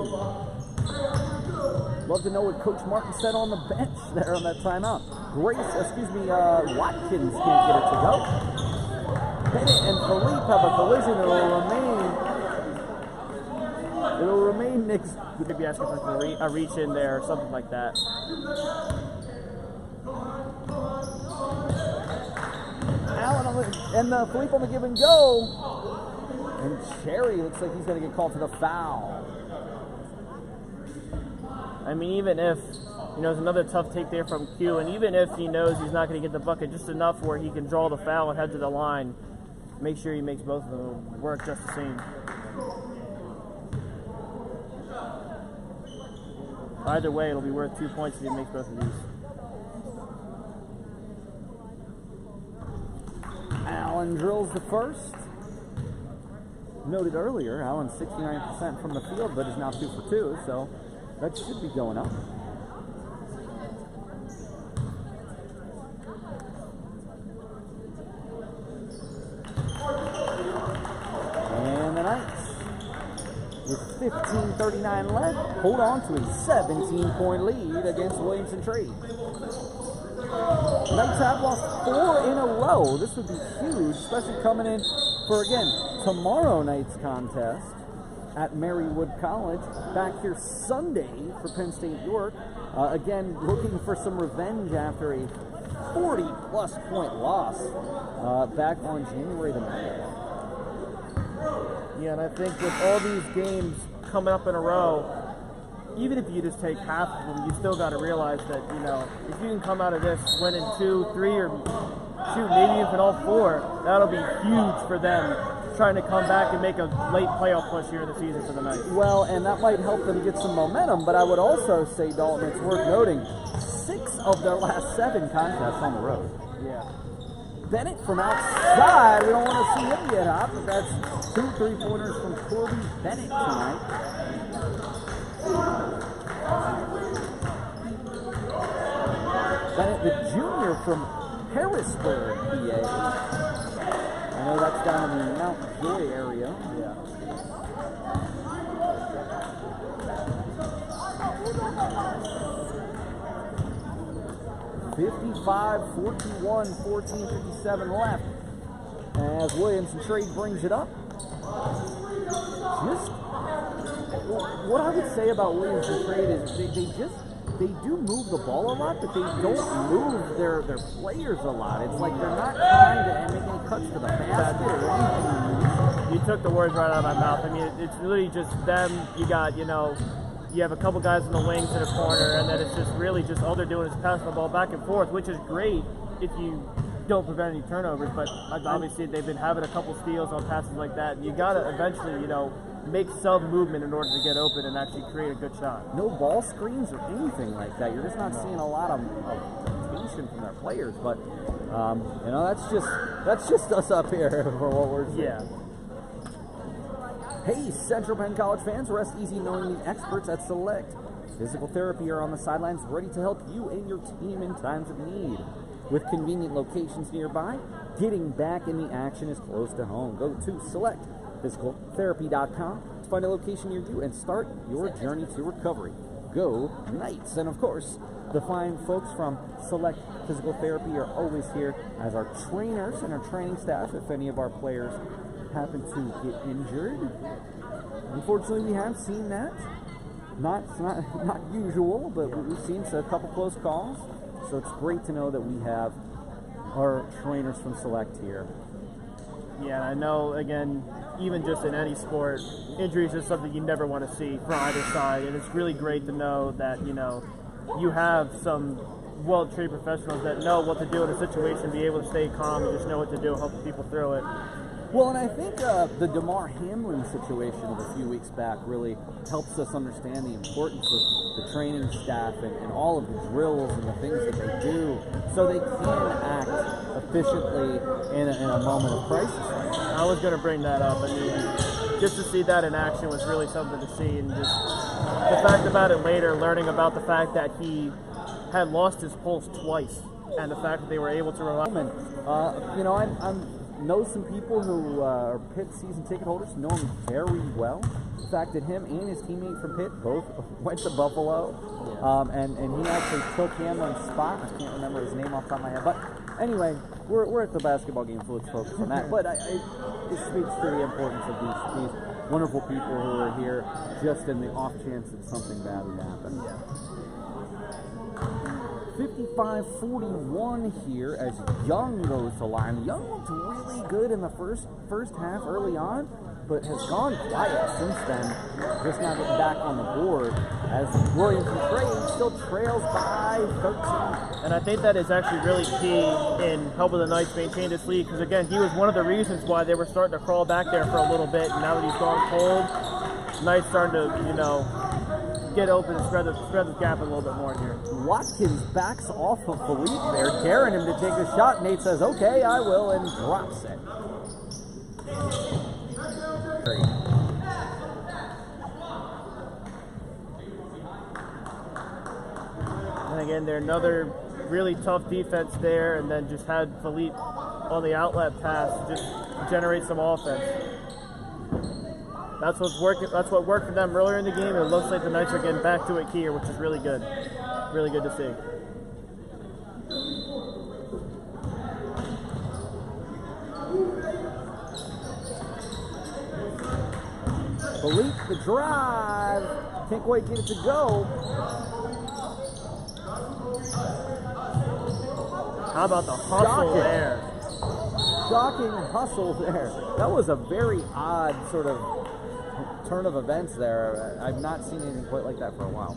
Love to know what Coach Martin said on the bench there on that timeout. Watkins can't get it to go. Bennett and Philippe have a collision. It'll remain Nick's. You could be asking for a reach in there or something like that. Allen and Philippe on the give and go. And Cherry looks like he's going to get called for the foul. I mean, even if, it's another tough take there from Q, and even if he knows he's not going to get the bucket, just enough where he can draw the foul and head to the line, make sure he makes both of them work just the same. Either way, it'll be worth 2 points if he makes both of these. Allen drills the first. Noted earlier, Allen's 69% from the field, but is now 2 for 2, so that should be going up. 15:39 left. Hold on to a 17-point lead against Williamson Trade. Knights have lost 4 in a row. This would be huge, especially coming in for, again, tomorrow night's contest at Marywood College. Back here Sunday for Penn State York. Again, looking for some revenge after a 40-plus point loss back on January the 9th. Yeah, and I think with all these games coming up in a row, even if you just take half of them, you still got to realize that, you know, if you can come out of this winning 2, 3, or shoot, maybe even all 4, that'll be huge for them trying to come back and make a late playoff push here in the season for the Knights. Well, and that might help them get some momentum, but I would also say, Dalton, it's worth noting, 6 of their last 7 contests on the road. Yeah. Bennett from outside. We don't want to see him get hot, but that's 2 3-pointers from Corby Bennett tonight. Bennett, the junior from Harrisburg, PA. I know that's down in the Mount Joy area. Yeah. (55-41, 14:57 left as Williamson Trade brings it up. Just what I would say about Williamson Trade is they do move the ball a lot, but they don't move their players a lot. It's like they're not trying to make any cuts to the basket or anything. You took the words right out of my mouth. I mean, it's really just them. You got, you know, you have a couple guys in the wings in the corner, and then it's just really just all they're doing is passing the ball back and forth, which is great if you don't prevent any turnovers. But obviously they've been having a couple steals on passes like that. You got to eventually, you know, make some movement in order to get open and actually create a good shot. No ball screens or anything like that. You're just not seeing a lot of rotation from their players. But you know, that's just us up here for what we're seeing. Yeah. Hey, Central Penn College fans, rest easy knowing the experts at Select Physical Therapy are on the sidelines ready to help you and your team in times of need. With convenient locations nearby, getting back in the action is close to home. Go to selectphysicaltherapy.com to find a location near you and start your journey to recovery. Go Knights! And of course, the fine folks from Select Physical Therapy are always here as our trainers and our training staff if any of our players happen to get injured. Unfortunately, we have seen that. Not usual, but we've seen a couple close calls. So it's great to know that we have our trainers from Select here. Yeah, I know, again, even just in any sport, injuries is something you never want to see from either side. And it's really great to know that, you know, you have some well-trained professionals that know what to do in a situation, be able to stay calm and just know what to do, help people through it. Well, and I think the DeMar Hamlin situation of a few weeks back really helps us understand the importance of the training staff and all of the drills and the things that they do so they can act efficiently in a moment of crisis. I was going to bring that up. I mean, just to see that in action was really something to see, and just the fact about it later, learning about the fact that he had lost his pulse twice and the fact that they were able to rely on him. You know, I know some people who are Pitt season ticket holders, know him very well. The fact that him and his teammate from Pitt both went to Buffalo, and he actually took Hamlin's spot. I can't remember his name off the top of my head, but anyway, we're at the basketball game, so let's focus on that. But it speaks to the importance of these wonderful people who are here just in the off chance that something bad would happen. 55-41 here as Young goes to line. Young looked really good in the first half early on, but has gone quiet since then. Just now getting back on the board as Williamson Trade still trails by 13. And I think that is actually really key in helping the Knights maintain this lead, because again, he was one of the reasons why they were starting to crawl back there for a little bit, and now that he's gone cold, Knights starting to, you know, get open and spread the gap a little bit more here. Watkins backs off of Philippe there, daring him to take a shot. Nate says, okay, I will, and drops it. And again, they're another really tough defense there, and then just had Philippe on the outlet pass just generate some offense. That's what's working. That's what worked for them earlier in the game. And it looks like the Knights are getting back to it here, which is really good. Really good to see. Philippe, the drive. Can't quite get it to go. How about the hustle there? Shocking hustle there. That was a very odd sort of turn of events there. I've not seen anything quite like that for a while.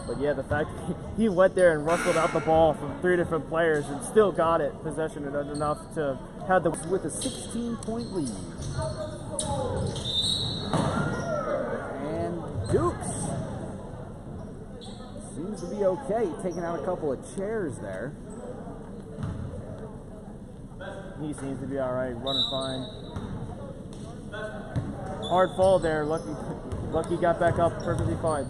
But yeah, the fact he went there and rustled out the ball from 3 different players and still got it, possession enough to have the... With a 16-point lead. And Dukes seems to be okay, taking out a couple of chairs there. He seems to be all right, running fine. Hard fall there. Lucky got back up perfectly fine.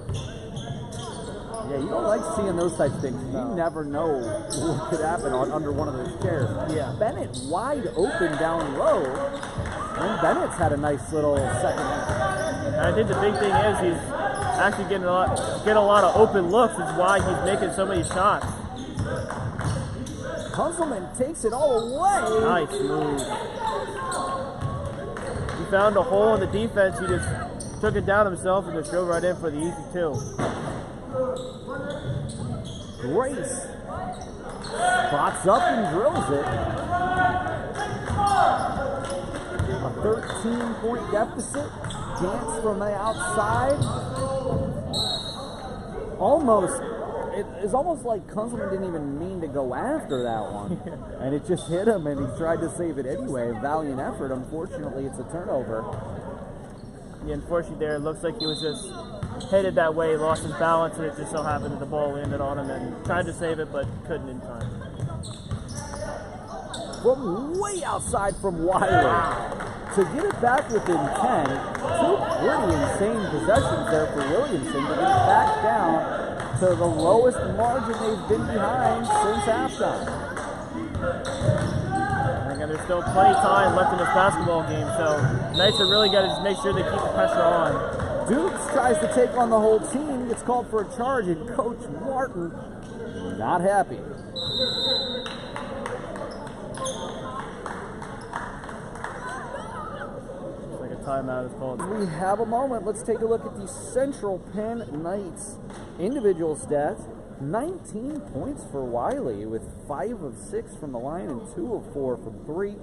Yeah, you don't like seeing those types of things. No. You never know what could happen under one of those chairs. Yeah. Bennett wide open down low. And Bennett's had a nice little second. And I think the big thing is he's actually getting a lot of open looks. Is why he's making so many shots. Kunzelman takes it all away. Nice move. He found a hole in the defense. He just took it down himself and just drove right in for the easy 2. Grace spots up and drills it. A 13-point deficit. Dance from the outside. It's almost like Kunzelman didn't even mean to go after that one. And it just hit him, and he tried to save it anyway. Valiant effort. Unfortunately, it's a turnover. Yeah, unfortunately there, it looks like he was just headed that way, lost his balance, and it just so happened that the ball landed on him and tried to save it, but couldn't in time. From way outside from Wiley. To get it back within 10, 2 pretty insane possessions there for Williamson to get it back down to the lowest margin they've been behind since halftime. And there's still plenty of time left in this basketball game, so Knights have really got to just make sure they keep the pressure on. Dukes tries to take on the whole team, gets called for a charge, and Coach Martin not happy. Looks like a timeout is called. We have a moment. Let's take a look at the Central Penn Knights individual stats. 19 points for Wiley with 5 of 6 from the line and 2 of 4 from 3.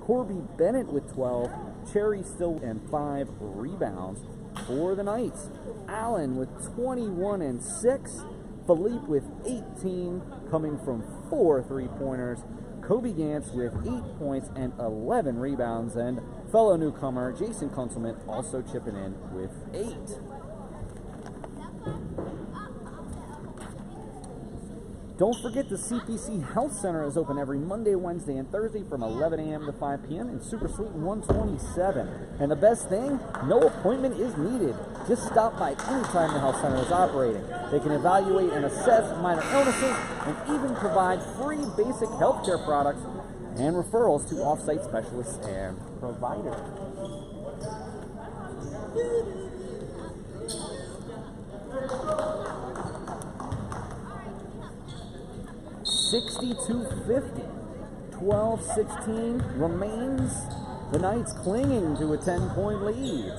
Corby Bennett with 12. Cherry still and 5 rebounds for the Knights. Allen with 21 and 6. Philippe with 18, coming from 4 3-pointers. Kobe Gantz with 8 points and 11 rebounds. And fellow newcomer Jason Kunzelman also chipping in with 8. Don't forget the CPC Health Center is open every Monday, Wednesday, and Thursday from 11 a.m. to 5 p.m. in Super Suite 127. And the best thing, no appointment is needed. Just stop by anytime the health center is operating. They can evaluate and assess minor illnesses and even provide free basic healthcare products and referrals to off-site specialists and providers. 62-50, 12-16 remains. The Knights clinging to a 10-point lead.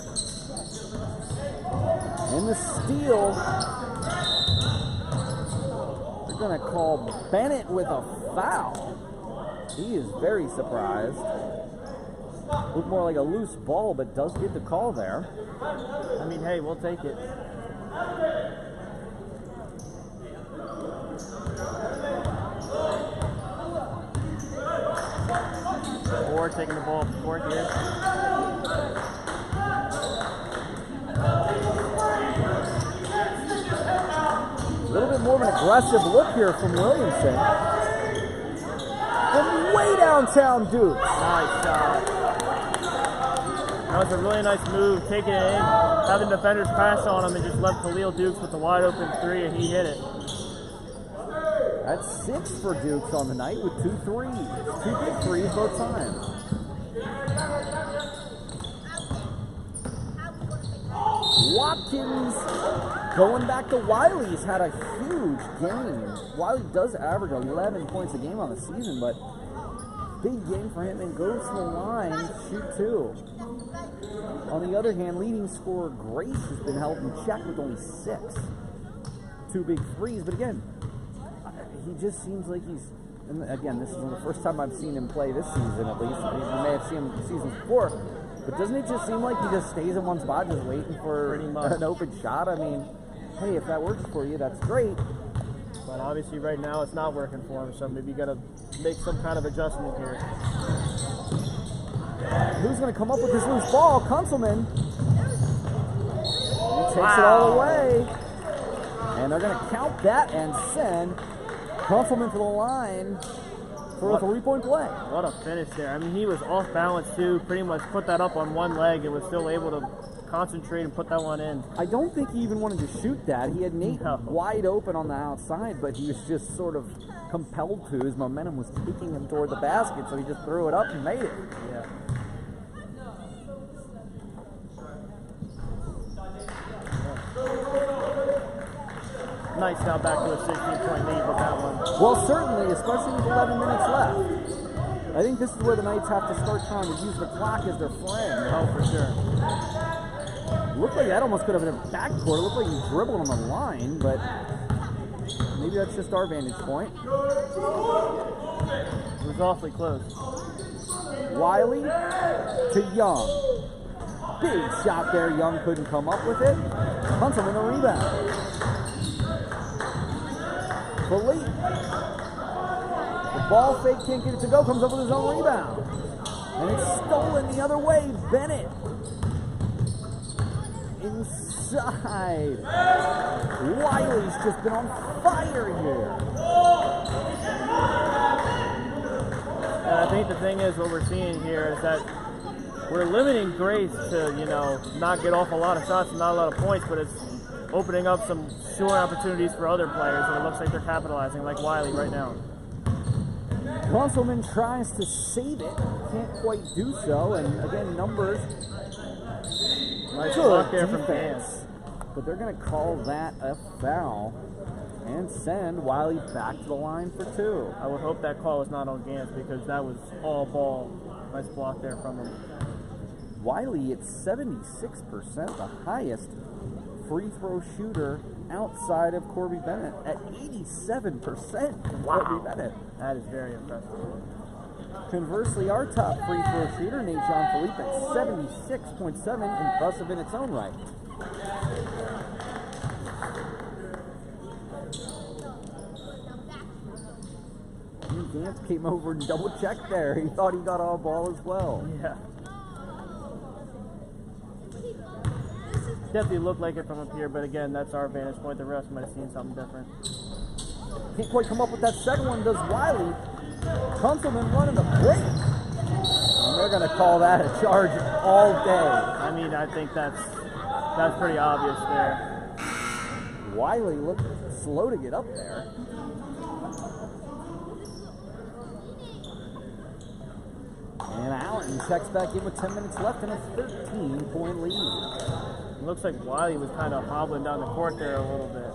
And the steal, they're going to call Bennett with a foul. He is very surprised. Looked more like a loose ball, but does get the call there. I mean, hey, we'll take it. Or taking the ball up the court here. A little bit more of an aggressive look here from Williamson. From way downtown, Dukes. Nice shot. That was a really nice move, taking it in, having defenders crash on him, and just left Khalil Dukes with the wide open 3, and he hit it. That's 6 for Dukes on the night with 2 threes. 2 big threes both times. Watkins going back to Wiley's had a huge game. Wiley does average 11 points a game on the season, but big game for him and goes to the line, shoot 2. On the other hand, leading scorer Grace has been held in check with only 6. 2 big threes, but again, he just seems like he's, and again, this is the first time I've seen him play this season at least. You may have seen him seasons before, but doesn't it just seem like he just stays in one spot just waiting for an open shot? I mean, hey, if that works for you, that's great. But obviously right now it's not working for him, so maybe you got to make some kind of adjustment here. Who's going to come up with this loose ball? Kunzelman. He takes it all away. And they're going to count that and send Kunzelman to the line for a 3-point play. What a finish there. I mean, he was off balance too, pretty much put that up on one leg and was still able to concentrate and put that one in. I don't think he even wanted to shoot that. He had Nate wide open on the outside, but he was just sort of compelled to. His momentum was taking him toward the basket, so he just threw it up and made it. Yeah. Knights now back to a 16-point lead with that one. Well, certainly, especially with 11 minutes left. I think this is where the Knights have to start trying to use the clock as their friend. Oh, for sure. Looked like that almost could have been a backcourt. It looked like he dribbled on the line, but maybe that's just our vantage point. It was awfully close. Wiley to Young. Big shot there. Young couldn't come up with it. Kunzelman the rebound. Philippe. The ball fake, can't get it to go, comes up with his own rebound. And it's stolen the other way. Bennett. Inside. Wiley's just been on fire here. And I think the thing is, what we're seeing here is that we're limiting Grace to, not get off a lot of shots and not a lot of points, but it's opening up some scoring opportunities for other players, and it looks like they're capitalizing, like Wiley right now. Kunzelman tries to save it, can't quite do so, and again, numbers. Nice block there from Gans. But they're going to call that a foul and send Wiley back to the line for 2. I would hope that call is not on Gans because that was all ball. Nice block there from him. Wiley at 76%, the highest free throw shooter outside of Corby Bennett at 87%. Wow. Corby Bennett. That is very impressive. Conversely, our top free throw shooter, Nate Jean-Philippe, at 76.7, impressive in its own right. Gantz came over and double-checked there. He thought he got all ball as well. Yeah. Definitely looked like it from up here, but again, that's our vantage point. The rest might have seen something different. Can't quite come up with that second one, does Wiley. Kunzelman running the break. And they're going to call that a charge all day. I mean, I think that's pretty obvious there. Wiley looked slow to get up there. And Allen checks back in with 10 minutes left and a 13-point lead. It looks like Wiley was kind of hobbling down the court there a little bit.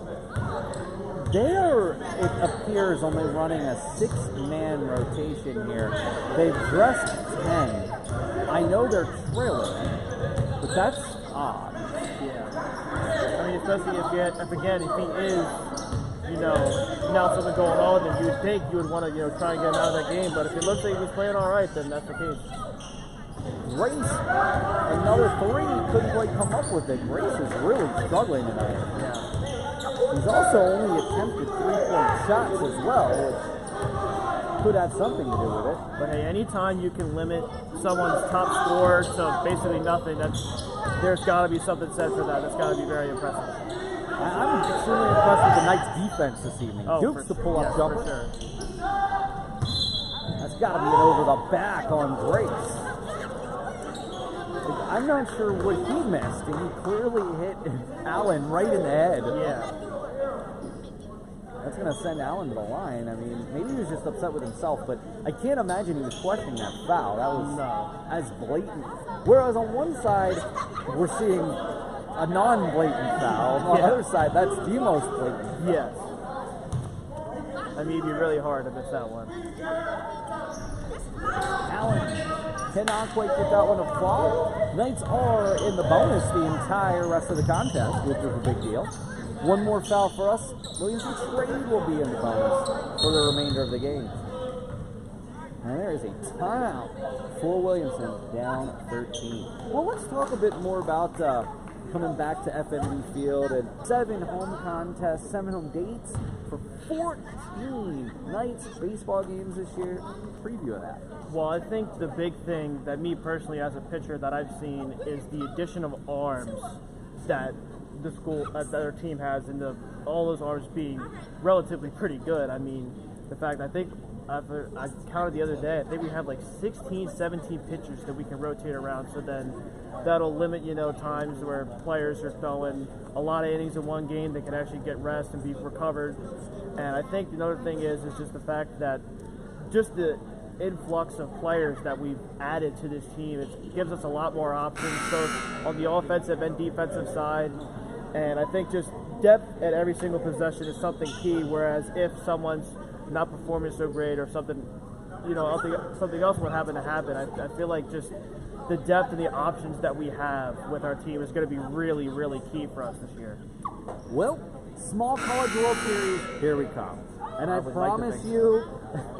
They're, it appears, only running a 6-man rotation here. They've dressed 10. I know they're trailing, but that's odd. Yeah. I mean, especially if he is, now something going on, then you would think you would want to, try and get him out of that game. But if it looks like he was playing all right, then that's the case. Grace, another 3, couldn't quite come up with it. Grace is really struggling tonight. Yeah. He's also only attempted 3-point shots as well, which could have something to do with it. But hey, anytime you can limit someone's top score to basically nothing, there's got to be something said for that. That's got to be very impressive. I'm extremely impressed with the Knights' defense this evening. Dukes the pull-up jumper. For sure. That's got to be an over the back on Grace. I'm not sure what he missed, and he clearly hit Allen right in the head. Yeah. That's going to send Allen to the line. I mean, maybe he was just upset with himself, but I can't imagine he was questioning that foul. That was as blatant. Whereas on one side, we're seeing a non-blatant foul. On the other side, that's the most blatant. Yes. I mean, it'd be really hard if it's that one. Allen cannot quite get that one to fall. Knights are in the bonus the entire rest of the contest, which is a big deal. One more foul for us. Williamson Trade will be in the bonus for the remainder of the game. And there is a timeout for Williamson, down 13. Well, let's talk a bit more about coming back to FNB Field and 7 home contests, 7 home dates for 14 Knights baseball games this year. Preview of that. Well, I think the big thing that me personally as a pitcher that I've seen is the addition of arms that the school, that our team has, and all those arms being relatively pretty good. I mean, the fact I think I counted the other day, I think we have like 16, 17 pitchers that we can rotate around, so then that'll limit, times where players are throwing a lot of innings in one game. They can actually get rest and be recovered. And I think another thing is just the fact that just the influx of players that we've added to this team, it gives us a lot more options, both on the offensive and defensive side. And I think just depth at every single possession is something key, whereas if someone's not performing so great or something, something else would happen to happen, I feel like just the depth and the options that we have with our team is going to be really, really key for us this year. Well, small college World Series, here we come. And I promise you,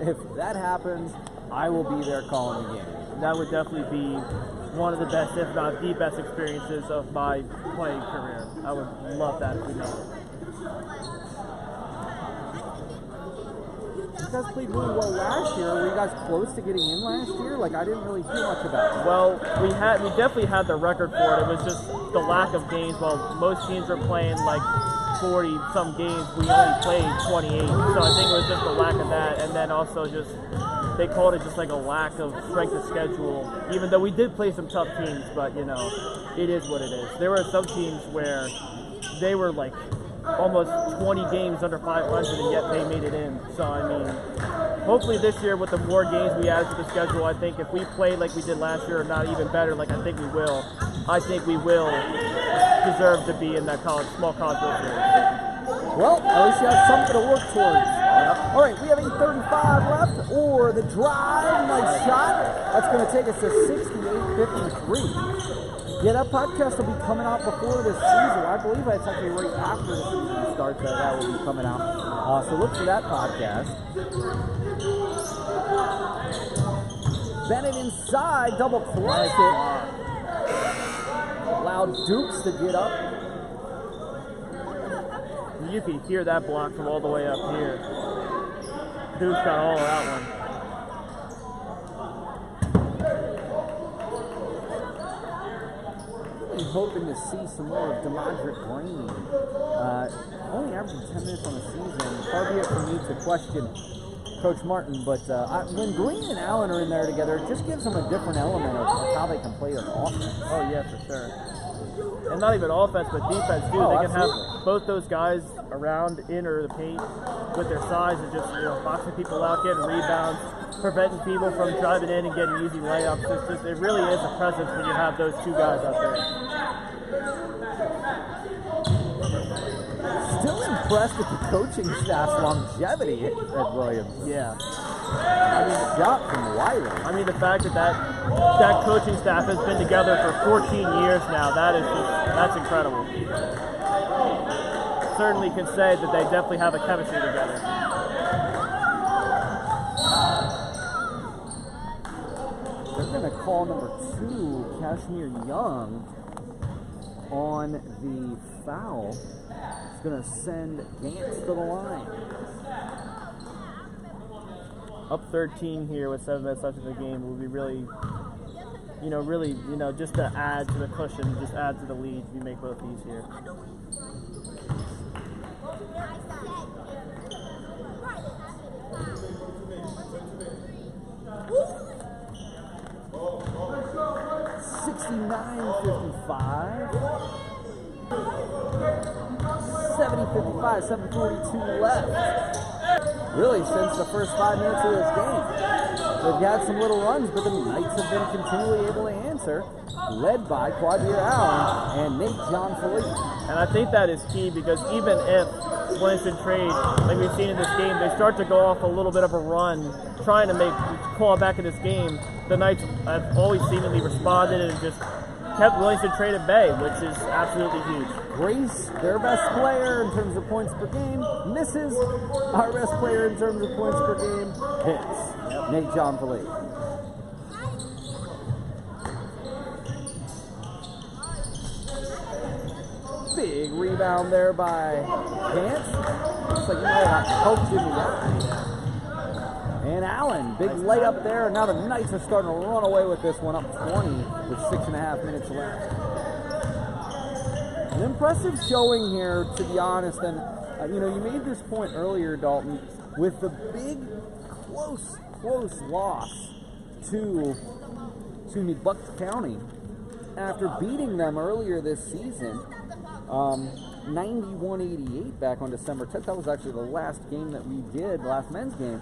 if that happens, I will be there calling the game. That would definitely be one of the best, if not the best experiences of my playing career. I would love that if we made it. You guys played really well last year. Were you guys close to getting in last year? Like, I didn't really hear much about it. Well, we definitely had the record for it. It was just the lack of games. While most teams were playing like 40-some games, we only played 28. So I think it was just the lack of that. And then also just, they called it just like a lack of strength of schedule. Even though we did play some tough teams, but it is what it is. There were some teams where they were like almost 20 games under 500, and yet they made it in. So, I mean, hopefully this year with the more games we add to the schedule, I think if we play like we did last year, or not even better, like I think we will deserve to be in that small college World Series. Well, at least you have something to work towards. Yep. All right, we have 8:35 left, or the drive, nice shot. That's going to take us to 68-53. Yeah, that podcast will be coming out before this season. I believe it's actually right after the season starts that will be coming out. So look for that podcast. Bennett inside, double clutch it. Allowed Dukes to get up. You can hear that block from all the way up here. Dukes got all of that one. Hoping to see some more of DeMondre Green. Only averaging 10 minutes on the season. Far be it for me to question Coach Martin, but when Green and Allen are in there together, it just gives them a different element of how they can play their offense. Oh yeah, for sure. And not even offense, but defense too. Oh, they can have both those guys around in or the paint with their size and just boxing people out, getting rebounds, preventing people from driving in and getting easy layups. It really is a presence when you have those two guys out there. Still impressed with the coaching staff's longevity at Williams. Yeah. I mean, the shot from Wiley. I mean, the fact that coaching staff has been together for 14 years now, that's incredible. Certainly can say that they definitely have a chemistry together. They're going to call number 2, Kashmir Young, on the foul. It's going to send Gantz to the line. Up 13 here with 7 minutes left in the game will be really, just to add to the cushion, just add to the lead. We make both these here. $69-55. 70-55, 7:42 left. Really, since the first 5 minutes of this game. They've had some little runs, but the Knights have been continually able to answer, led by Quadere Allen and Nate Jean-Philippe. And I think that is key, because even if Williamson Trade, like we've seen in this game, they start to go off a little bit of a run, trying to claw back in this game, the Knights have always seemingly responded and just kept Williamson Trade at bay, which is absolutely huge. Grace, their best player in terms of points per game, misses. Our best player in terms of points per game hits. Yep. Nate Jean-Philippe. Big rebound there by Gantz. Looks like he might have poked in the eye. And Allen, big layup there. Now the Knights are starting to run away with this one, up 20 with 6.5 minutes left. An impressive showing here, to be honest. And you know, you made this point earlier, Dalton, with the big, close loss to, Bucks County after beating them earlier this season. 91-88 back on December 10th. That was actually the last game that we did, last men's game.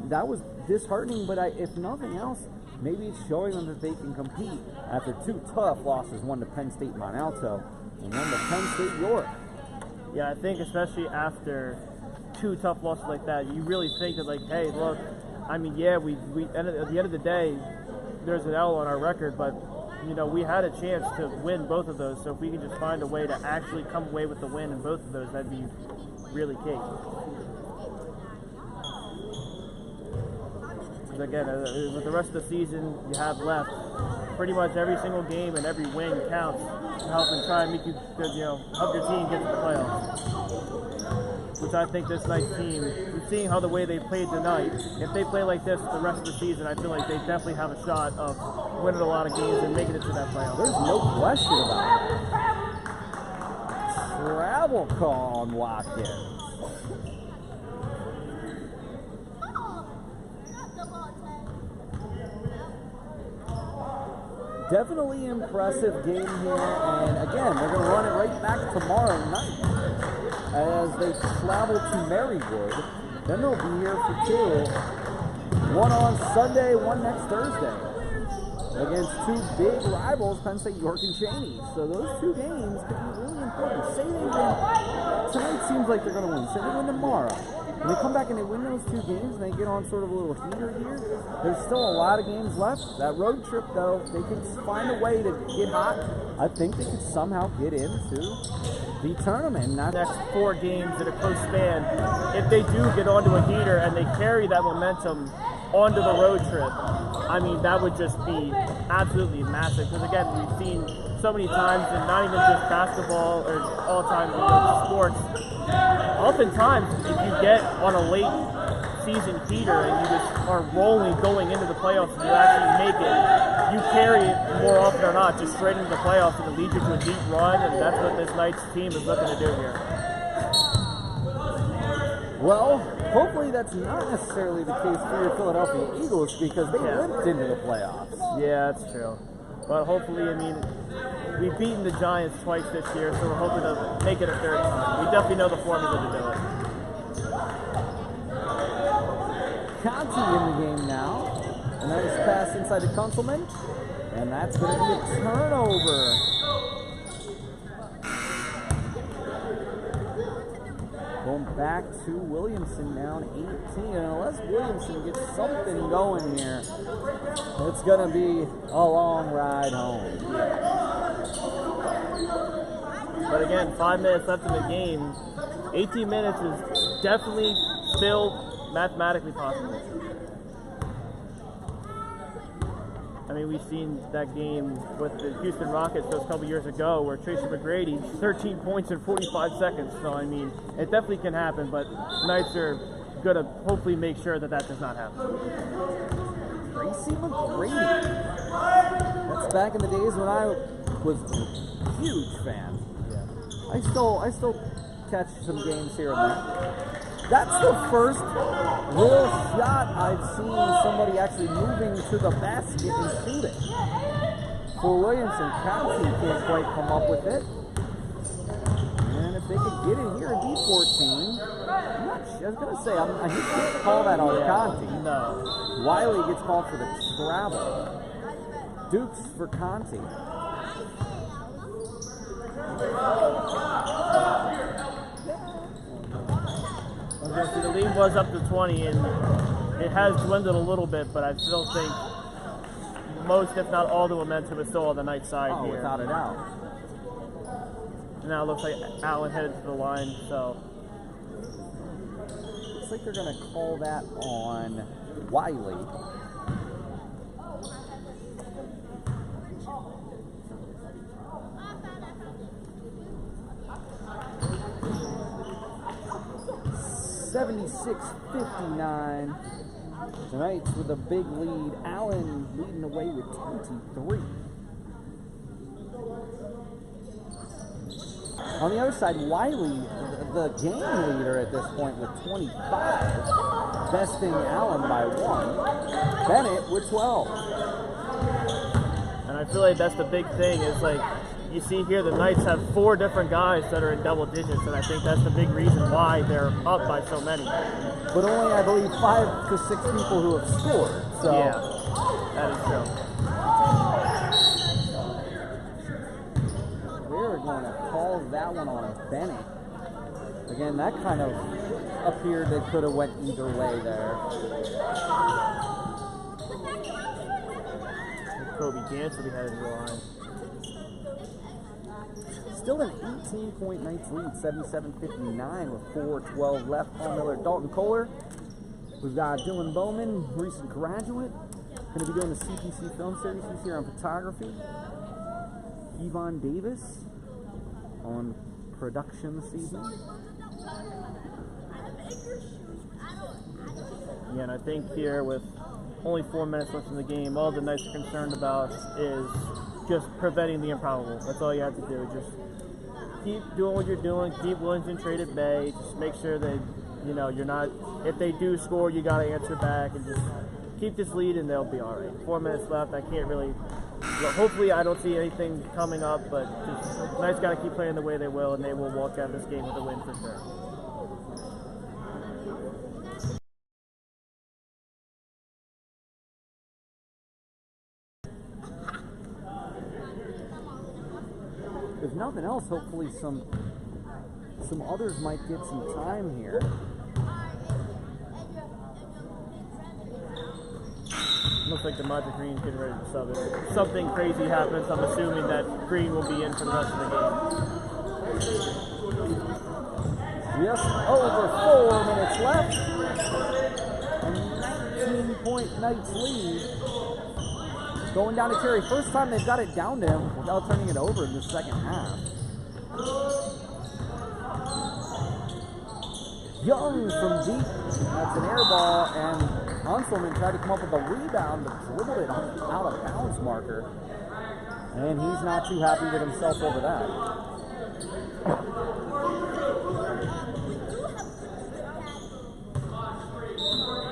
That was disheartening, but if nothing else, maybe it's showing them that they can compete after two tough losses, one to Penn State Mont Alto and one to Penn State York. Yeah, I think especially after two tough losses like that, you really think that, like, hey, look, I mean, yeah, we at the end of the day, there's an L on our record, but you know, we had a chance to win both of those, so if we can just find a way to actually come away with the win in both of those, that'd be really key. Because again, with the rest of the season you have left, pretty much every single game and every win counts to help and try and make you, help your team get to the playoffs. Which I think this Knights team, seeing how the way they played tonight, if they play like this the rest of the season, I feel like they definitely have a shot of winning a lot of games and making it to that playoff. There's no question about it. Travel call on Watkins. Definitely impressive game here, and again, they're going to run it right back tomorrow night as they travel to Marywood. Then they'll be here for two. One on Sunday, one next Thursday. Against two big rivals, Penn State, York, and Cheney. So those two games could be really important. Say they win, tonight seems like they're going to win. Say they win tomorrow. And they come back and they win those two games and they get on sort of a little heater here. There's still a lot of games left. That road trip, though, they can find a way to get hot. I think they could somehow get into the tournament. And next 4 games in a close span, if they do get onto a heater and they carry that momentum onto the road trip, I mean, that would just be absolutely massive. Because again, we've seen so many times, and not even just basketball or all-time sports, oftentimes if you get on a late season heater and you just are rolling going into the playoffs and you actually make it, you carry it more often or not just straight into the playoffs, and it leads you to a deep run, and that's what this Knights team is looking to do here. Well, hopefully that's not necessarily the case for your Philadelphia Eagles, because they limped into the playoffs. Yeah, that's true. But hopefully, I mean, we've beaten the Giants twice this year, so we're hoping to make it a third time. We definitely know the formula to do it. Conti in the game now. A nice pass inside to Kunzelman. And that's going to be a turnover. Going back to Williamson now, 18. And unless Williamson gets something going here, it's going to be a long ride home. But again, 5 minutes left in the game. 18 minutes is definitely still mathematically possible. I mean, we've seen that game with the Houston Rockets those couple years ago where Tracy McGrady, 13 points in 45 seconds. So, I mean, it definitely can happen, but Knights are going to hopefully make sure that that does not happen. Tracy McGrady. That's back in the days when I was a huge fan. Yeah. I still catch some games here and there. That's the first real shot I've seen somebody actually moving to the basket and shooting. For Williamson, Conti can't quite come up with it. And if they could get it here in D14. I'm not sure. I was going to say, I can't call that on Conti. No. Wiley gets called for the travel. Dukes for Conti. The lead was up to 20, and it has dwindled a little bit, but I still think most, if not all, the momentum is still on the Knights side here. Without a doubt. Now it looks like Allen headed to the line, so. Looks like they're going to call that on Wiley. (76-59). The Knights with a big lead. Allen leading away with 23. On the other side, Wiley, the game leader at this point with 25, besting Allen by 1. Bennett with 12. And I feel like that's the big thing is like, you see here the Knights have 4 different guys that are in double digits, and I think that's the big reason why they're up by so many. But only, I believe, 5 to 6 people who have scored. So. Yeah, that is true. We're going to call that one on Bennett. Again, that kind of appeared it could have went either way there. Kobe Gantz will be headed to the line. Still an 18-point Knights lead, 77-59 with 4:12 left on Miller and Dalton Kohler. We've got Dylan Bowman, recent graduate, going to be doing the CPC film series. He's here on photography. Kevon Davis on production this evening. Yeah, and I think here with only 4 minutes left in the game, all the Knights are concerned about is just preventing the improbable. That's all you have to do. Just keep doing what you're doing. Keep Williamson Trade at bay. Just make sure that, you know, you're not, if they do score, you got to answer back and just keep this lead and they'll be all right. 4 minutes left. I can't really, well, hopefully I don't see anything coming up, but just Knights got to keep playing the way they will, and they will walk out of this game with a win for sure. If nothing else, hopefully some others might get some time here. Looks like DeMondre Green's getting ready to sub it. If something crazy happens, I'm assuming that Green will be in for the rest of the game. Yes, over 4 minutes left. A 19-point Knights lead. Going down to Terry. First time they've got it down to him without turning it over in the second half. Young from deep. That's an air ball, and Hanselman tried to come up with a rebound, but dribbled it on the out of bounds marker. And he's not too happy with himself over that.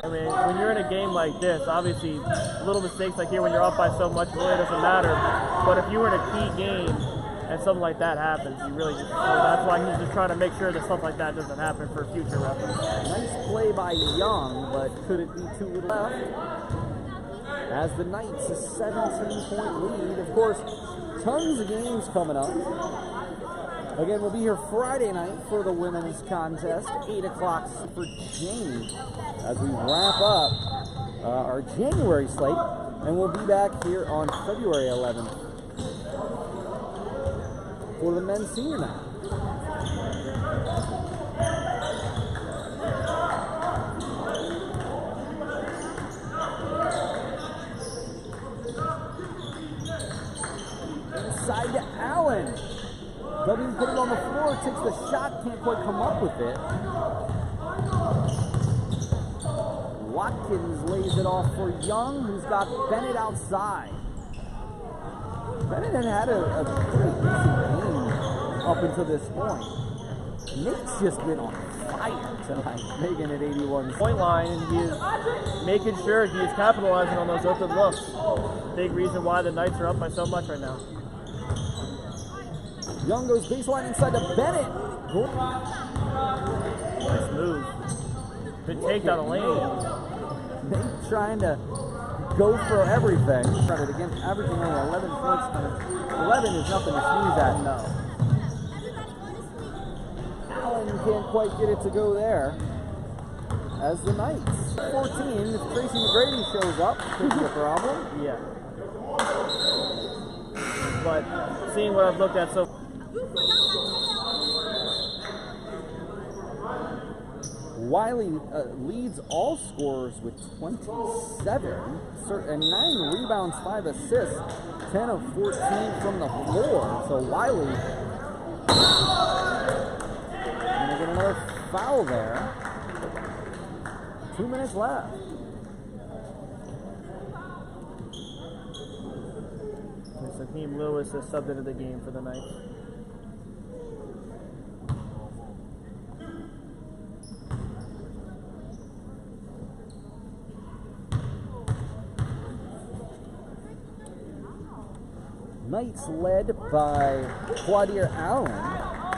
I mean, when you're in a game like this, obviously little mistakes like here when you're up by so much really doesn't matter. But if you were in a key game and something like that happens, you really just, that's why he's just trying to make sure that stuff like that doesn't happen for future reference. Nice play by Young, but could it be too little left? As the Knights a 17-point lead. Of course, tons of games coming up. Again, we'll be here Friday night for the women's contest, 8 o'clock for Jamie, as we wrap up our January slate, and we'll be back here on February 11th for the men's senior night. Inside to Allen. Doesn't even put it on the floor, takes the shot, can't quite come up with it. Watkins lays it off for Young, who's got Bennett outside. Bennett had a pretty decent game up until this point. Nate's just been on fire tonight, making it 81. Point line, and he is making sure he is capitalizing on those open looks. Big reason why the Knights are up by so much right now. Young goes baseline inside to Bennett. Nice move. Good take down the lane. Nate trying to go for everything. Tried it again, averaging only 11 points. 11 is nothing to sneeze at. No. Allen can't quite get it to go there. As the Knights. 14, if Tracy McGrady shows up, could be a problem. Yeah. But seeing what I've looked at so Wiley leads all scorers with 27 and 9 rebounds, 5 assists, 10 of 14 from the floor. So Wiley gonna get another foul there. 2 minutes left. So Hakeem Lewis has subbed into the game for the Knights. Knights led by Quadere Allen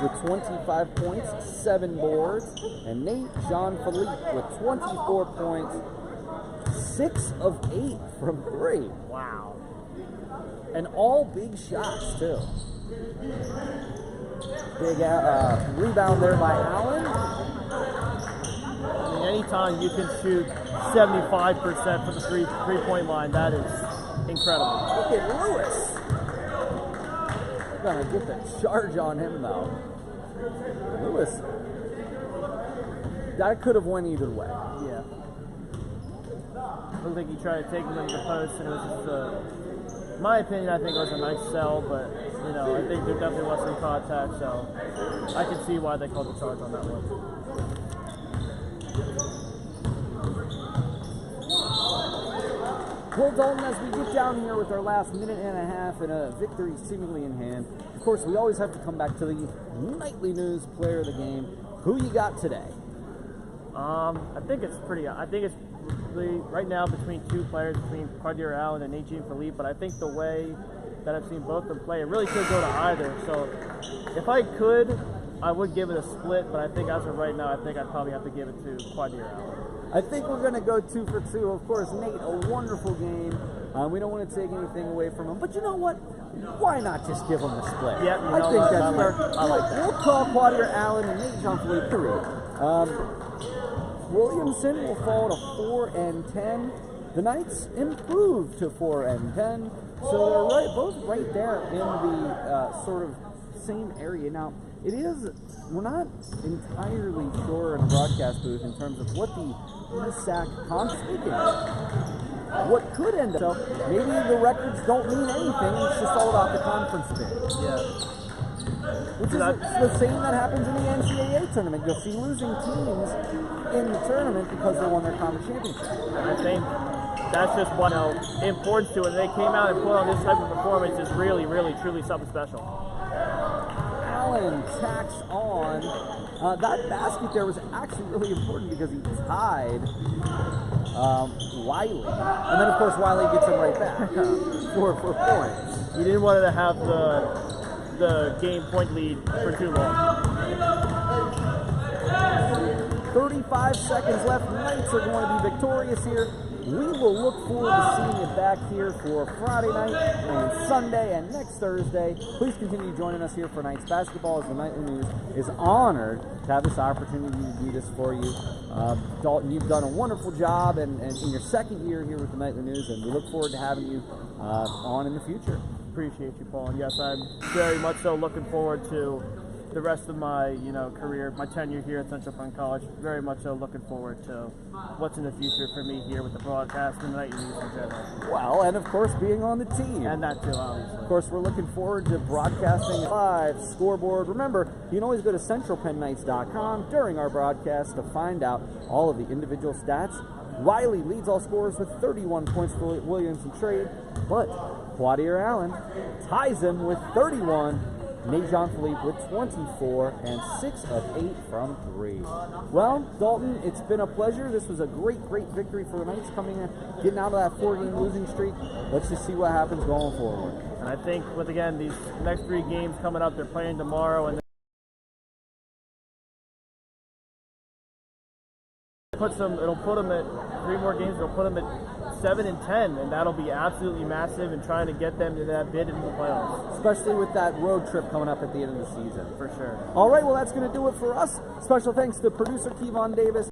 with 25 points, 7 boards, and Nate Jean-Philippe with 24 points, 6 of 8 from 3. Wow. And all big shots, too. Big rebound there by Allen. I mean, anytime you can shoot 75% from the three-point line, that is incredible. Look at Lewis. Gonna get the charge on him, though. Lewis. That could have went either way. Yeah. Looked like he tried to take him into the post, and it was just in my opinion, I think it was a nice sell, but, you know, I think there definitely was some contact, so I can see why they called the charge on that one. Well, Dalton, as we get down here with our last minute and a half and a victory seemingly in hand, of course, we always have to come back to the nightly news player of the game. Who you got today? I think it's right now between two players, between Quadere Allen and Jean-Philippe, but I think the way that I've seen both of them play, it really could go to either. So if I could, I would give it a split, but I think as of right now, I think I'd probably have to give it to Quadere Allen. I think we're going to go 2 for 2. Of course, Nate, a wonderful game. We don't want to take anything away from him. But you know what? Why not just give him the split? Yeah, I think that's fair. I like that. We'll call Quadere Allen and Nate Jean-Philippe. Williamson will fall to 4-10. The Knights improved to 4-10. So they're both right there in the sort of same area. Now, we're not entirely sure in the broadcast booth in terms of what the ESAC comp speaking is. What could end up, so maybe the records don't mean anything, it's just all about the conference bid. Yeah. Which is the same that happens in the NCAA tournament. You'll see losing teams in the tournament because they won their conference championship. I think that's just what importance to it. They came out and put on this type of performance is really, really, truly something special. Allen tacks on. That basket there was actually really important because he tied Wiley. And then, of course, Wiley gets him right back for points. You didn't want to have the game point lead for too long. 35 seconds left. Knights are going to be victorious here. We will look forward to seeing you back here for Friday night and Sunday and next Thursday. Please continue joining us here for Knights basketball, as the Nightly News is honored to have this opportunity to do this for you. Dalton, you've done a wonderful job and in your second year here with the Nightly News, and we look forward to having you on in the future. Appreciate you, Paul. And yes, I'm very much so looking forward to the rest of my career, my tenure here at Central Penn College. Very much so looking forward to what's in the future for me here with the broadcast and the Nightly News in general. Well, and of course being on the team. And that too, obviously. Of course, we're looking forward to broadcasting live scoreboard. Remember, you can always go to centralpennknights.com during our broadcast to find out all of the individual stats. Wiley leads all scorers with 31 points for Williamson Trade, but Quadere Allen ties him with 31. Nate Jean-Philippe with 24 and 6 of 8 from 3. Well, Dalton, it's been a pleasure. This was a great victory for the Knights coming in, getting out of that 4-game losing streak. Let's just see what happens going forward. And I think with, again, these next 3 games coming up, they're playing tomorrow and It'll put them at 3 more games. It'll put them at 7-10, and that'll be absolutely massive in trying to get them to that bid in the playoffs. Especially with that road trip coming up at the end of the season. For sure. All right, well, that's going to do it for us. Special thanks to producer Kevon Davis.